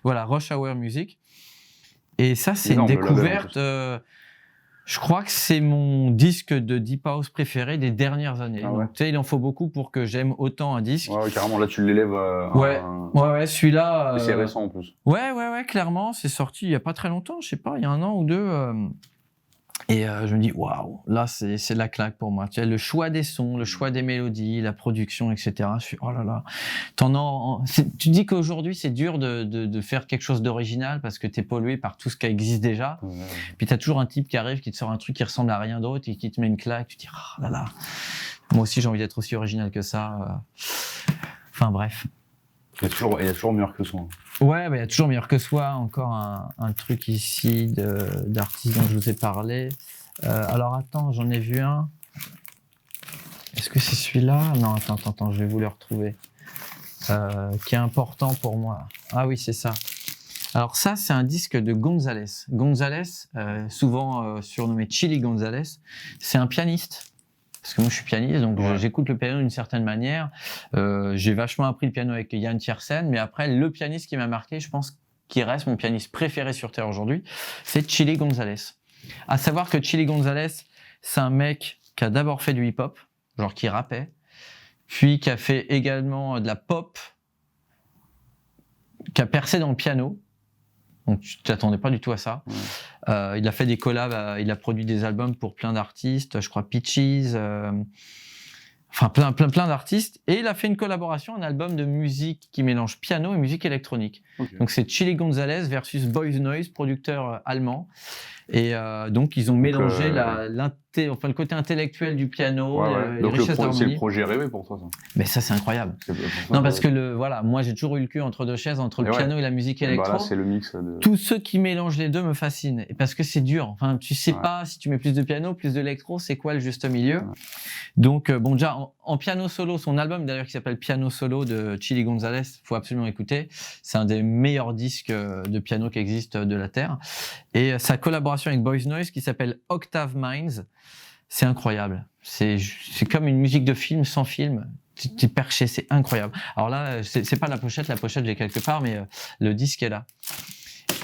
Voilà, Rush Hour Music. Et ça, c'est une découverte. Je crois que c'est mon disque de Deep House préféré des dernières années. Ah ouais. Donc, tu sais, il en faut beaucoup pour que j'aime autant un disque. Ouais, carrément, là, tu l'élèves. Ouais, celui-là. Et c'est récent en plus. Ouais, clairement, c'est sorti il y a pas très longtemps, je sais pas, il y a 1 an ou 2. Et je me dis, waouh, là, c'est la claque pour moi. Tu sais, le choix des sons, le choix des mélodies, la production, etc. Je suis, oh là là. Tu dis qu'aujourd'hui, c'est dur de faire quelque chose d'original parce que t'es pollué par tout ce qui existe déjà. Ouais. Puis t'as toujours un type qui arrive, qui te sort un truc qui ressemble à rien d'autre et qui te met une claque. Tu te dis, oh là là. Moi aussi, j'ai envie d'être aussi original que ça. Enfin, bref. Il y a toujours meilleur que soi. Ouais, il y a toujours meilleur que soi. Encore un truc ici d'artiste dont je vous ai parlé. Alors attends, j'en ai vu un. Est-ce que c'est celui-là? Non, attends, je vais vous le retrouver. Qui est important pour moi. Ah oui, c'est ça. Alors ça, c'est un disque de Gonzalez. Gonzalez, souvent surnommé Chili Gonzalez, c'est un pianiste. Parce que moi, je suis pianiste, donc j'écoute le piano d'une certaine manière. J'ai vachement appris le piano avec Yann Tiersen, mais après, le pianiste qui m'a marqué, je pense qu'il reste mon pianiste préféré sur Terre aujourd'hui, c'est Chili Gonzalez. À savoir que Chili Gonzalez, c'est un mec qui a d'abord fait du hip-hop, genre qui rappait, puis qui a fait également de la pop, qui a percé dans le piano. Donc tu t'attendais pas du tout à ça. Il a fait des collabs, il a produit des albums pour plein d'artistes, je crois Peaches, enfin plein d'artistes. Et il a fait une collaboration, un album de musique qui mélange piano et musique électronique. Okay. Donc c'est Chili Gonzalez versus Boys Noise, producteur allemand. Et donc ils ont mélangé le côté intellectuel du piano, les richesses d'harmonie. C'est le projet rêvé pour toi, ça. Mais ça c'est incroyable. Non parce que moi j'ai toujours eu le cul entre deux chaises, entre le piano et la musique électro. Là, c'est le mix de... Tous ceux qui mélangent les deux me fascinent, parce que c'est dur. Enfin, tu sais pas si tu mets plus de piano, plus d'électro, c'est quoi le juste milieu. Donc bon, déjà en piano solo, son album d'ailleurs qui s'appelle Piano Solo de Chili Gonzalez, faut absolument écouter. C'est un des meilleurs disques de piano qui existe de la terre. Et sa collaboration avec Boys Noise qui s'appelle Octave Minds, c'est incroyable. C'est comme une musique de film sans film. T'es perché, c'est incroyable. Alors là, c'est pas la pochette j'ai quelque part, mais le disque est là.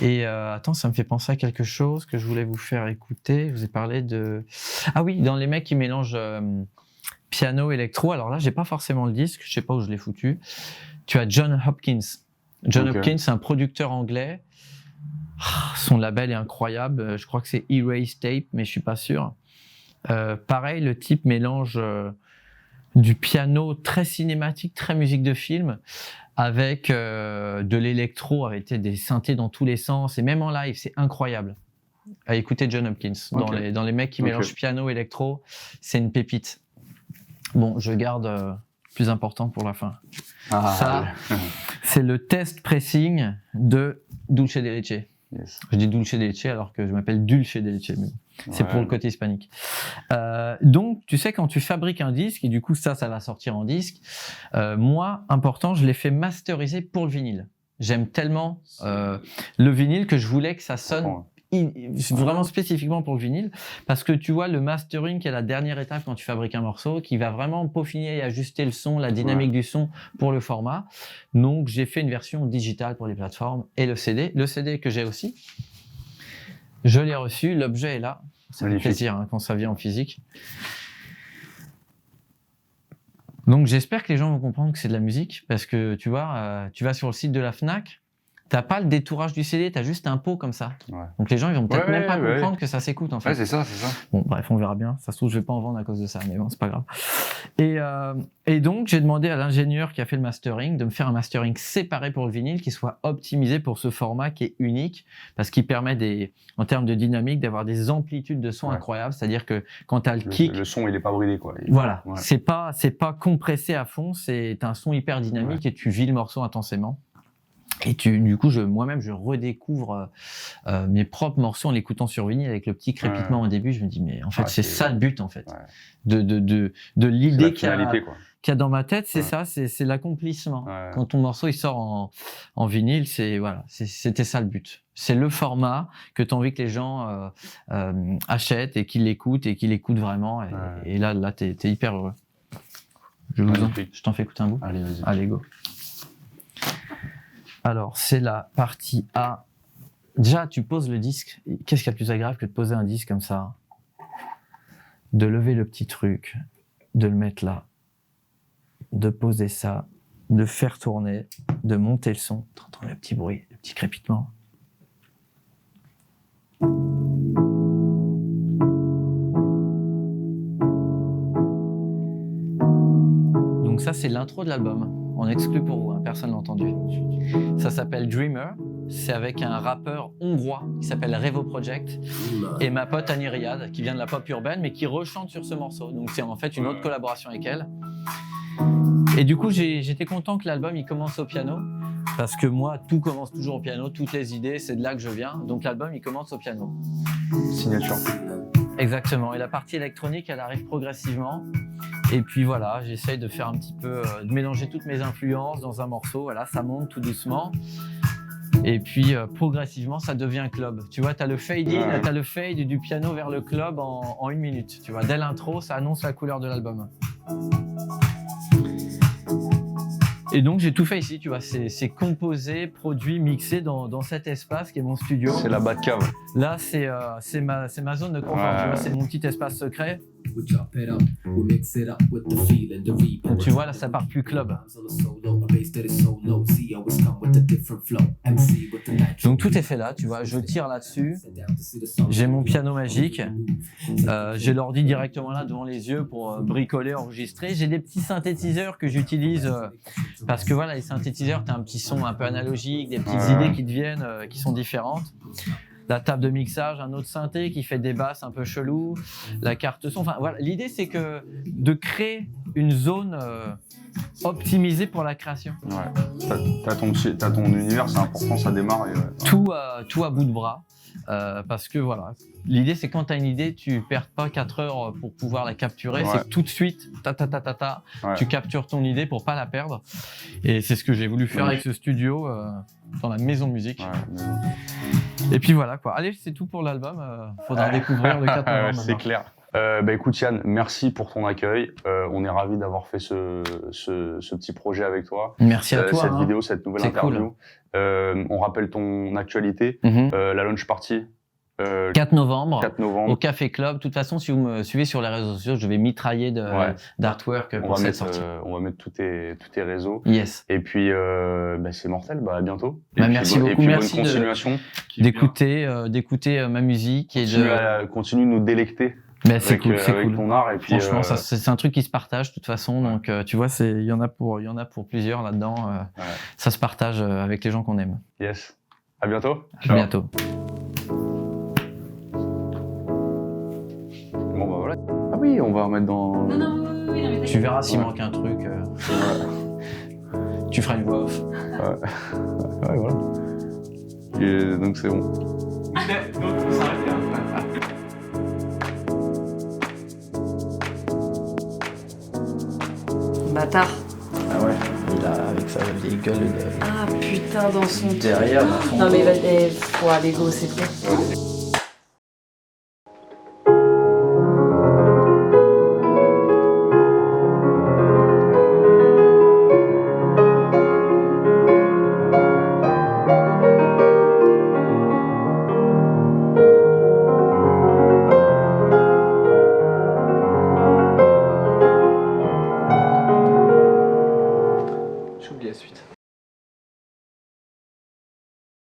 Et attends, ça me fait penser à quelque chose que je voulais vous faire écouter. Je vous ai parlé de... Ah oui, dans les mecs qui mélangent piano, électro, alors là, j'ai pas forcément le disque, je sais pas où je l'ai foutu. Tu as John Hopkins. John Hopkins, c'est un producteur anglais. Son label est incroyable. Je crois que c'est Erase Tape, mais je suis pas sûr. Pareil, le type mélange du piano très cinématique, très musique de film, avec de l'électro, avec des synthés dans tous les sens, et même en live, c'est incroyable. À écouter John Hopkins. Dans les mecs qui mélangent piano, électro, c'est une pépite. Bon, je garde plus important pour la fin. Ça, c'est le test pressing de Dulce de Leche. Yes. Je dis Dulce de Leche alors que je m'appelle Dulce de Leche, mais c'est pour le côté hispanique. Donc, tu sais, quand tu fabriques un disque, et du coup, ça va sortir en disque, moi, important, je l'ai fait masteriser pour le vinyle. J'aime tellement le vinyle que je voulais que ça sonne vraiment spécifiquement pour le vinyle, parce que tu vois, le mastering qui est la dernière étape quand tu fabriques un morceau, qui va vraiment peaufiner et ajuster le son, la dynamique du son pour le format. Donc j'ai fait une version digitale pour les plateformes et le CD que j'ai aussi. Je l'ai reçu, l'objet est là. Ça fait Magnifique. plaisir hein, quand ça vient en physique. Donc j'espère que les gens vont comprendre que c'est de la musique parce que tu vois, tu vas sur le site de la Fnac, t'as pas le détourage du CD, t'as juste un pot comme ça. Ouais. Donc les gens ils vont peut-être Ouais, même pas ouais. comprendre que ça s'écoute en fait. Ouais, c'est ça, c'est ça. Bon bref, on verra bien. Ça se trouve je vais pas en vendre à cause de ça, mais bon c'est pas grave. Et donc j'ai demandé à l'ingénieur qui a fait le mastering de me faire un mastering séparé pour le vinyle qui soit optimisé pour ce format qui est unique parce qu'il permet en termes de dynamique d'avoir des amplitudes de son Ouais. incroyables. C'est-à-dire que quand t'as le kick, Le son, il est pas bridé, quoi. voilà, Ouais. c'est pas compressé à fond, c'est un son hyper dynamique et tu vis le morceau intensément. Et du coup, moi-même, je redécouvre mes propres morceaux en l'écoutant sur vinyle avec le petit crépitement au début. Je me dis, mais en fait, Ouais, c'est c'est- ça le but, en fait. Ouais. De C'est la l'idée qu'il y finalité, quoi. a dans ma tête, c'est Ouais. ça, c'est l'accomplissement. Ouais. Quand ton morceau il sort en vinyle, c'était ça le but. C'est le format que tu as envie que les gens achètent et qu'ils l'écoutent et qu'ils l'écoutent vraiment. Et là, t'es hyper heureux. Magnifique. Je t'en fais écouter un bout. Allez, vas-y. Allez, go. Alors, c'est la partie A. Déjà, tu poses le disque. Qu'est-ce qu'il y a de plus agréable que de poser un disque comme ça? De lever le petit truc, de le mettre là, de poser ça, de faire tourner, de monter le son. T'entends le petit bruit, le petit crépitement. Donc ça, c'est l'intro de l'album. En exclu pour vous, hein, personne l'a entendu. Ça s'appelle Dreamer. C'est avec un rappeur hongrois qui s'appelle Revo Project et ma pote Annie Riyad qui vient de la pop urbaine mais qui rechante sur ce morceau. Donc c'est en fait une autre collaboration avec elle. Et du coup, j'étais content que l'album il commence au piano parce que moi, tout commence toujours au piano, toutes les idées, c'est de là que je viens. Donc l'album il commence au piano. Signature. Exactement. Et la partie électronique, elle arrive progressivement. Et puis voilà, j'essaye de faire un petit peu, de mélanger toutes mes influences dans un morceau. Voilà, ça monte tout doucement. Et puis progressivement, ça devient club. Tu vois, tu as le fade in, tu as le fade du piano vers le club en 1 minute. Tu vois, dès l'intro, ça annonce la couleur de l'album. Et donc j'ai tout fait ici, tu vois, c'est composé, produit, mixé dans cet espace qui est mon studio. C'est la bas de cave. Là, c'est ma zone de confort, tu vois, c'est mon petit espace secret. Donc tu vois, là, ça part plus club. Donc tout est fait là, tu vois, je tire là-dessus. J'ai mon piano magique. J'ai l'ordi directement là devant les yeux pour bricoler, enregistrer. J'ai des petits synthétiseurs que j'utilise parce que voilà, les synthétiseurs, tu as un petit son un peu analogique, des petites idées qui te viennent, qui sont différentes. La table de mixage, un autre synthé qui fait des basses un peu chelou, la carte son. Enfin voilà, l'idée c'est que de créer une zone optimisée pour la création. Ouais. T'as ton univers, c'est important, ça démarre. Et Tout à bout de bras. Parce que voilà, l'idée c'est quand tu as une idée, tu perds pas 4 heures pour pouvoir la capturer, c'est que tout de suite, tu captures ton idée pour pas la perdre. Et c'est ce que j'ai voulu faire avec ce studio dans la maison de musique. Et puis voilà quoi. Allez, c'est tout pour l'album. Faudra découvrir le 4 novembre. C'est clair. Bah écoute Yann, merci pour ton accueil. On est ravis d'avoir fait ce petit projet avec toi. Merci à toi. Cette vidéo, cette nouvelle interview. Cool. On rappelle ton actualité, la launch party. 4 novembre. 4 novembre. Au Café Club. De toute façon, si vous me suivez sur les réseaux sociaux, je vais mitrailler d'artwork pour cette sortie. On va mettre tous tes réseaux. Yes. Et puis, c'est mortel. Bah, à bientôt. Merci beaucoup. Et puis, merci bonne continuation. d'écouter ma musique. Continue de nous délecter. Mais c'est cool, c'est avec cool. ton art et puis franchement, c'est un truc qui se partage de toute façon. Donc, tu vois, il y en a pour plusieurs là-dedans. Ça se partage avec les gens qu'on aime. Yes. À bientôt. À bientôt. Bon bah voilà. Ah oui, on va remettre dans. Non, tu verras s'il manque un truc. Tu feras une voix off. Ouais, voilà. Et donc c'est bon. Bâtard. Ah ouais. Il a avec sa vieille gueule de... Ah putain, dans son derrière. Non mais allez go, c'est clair.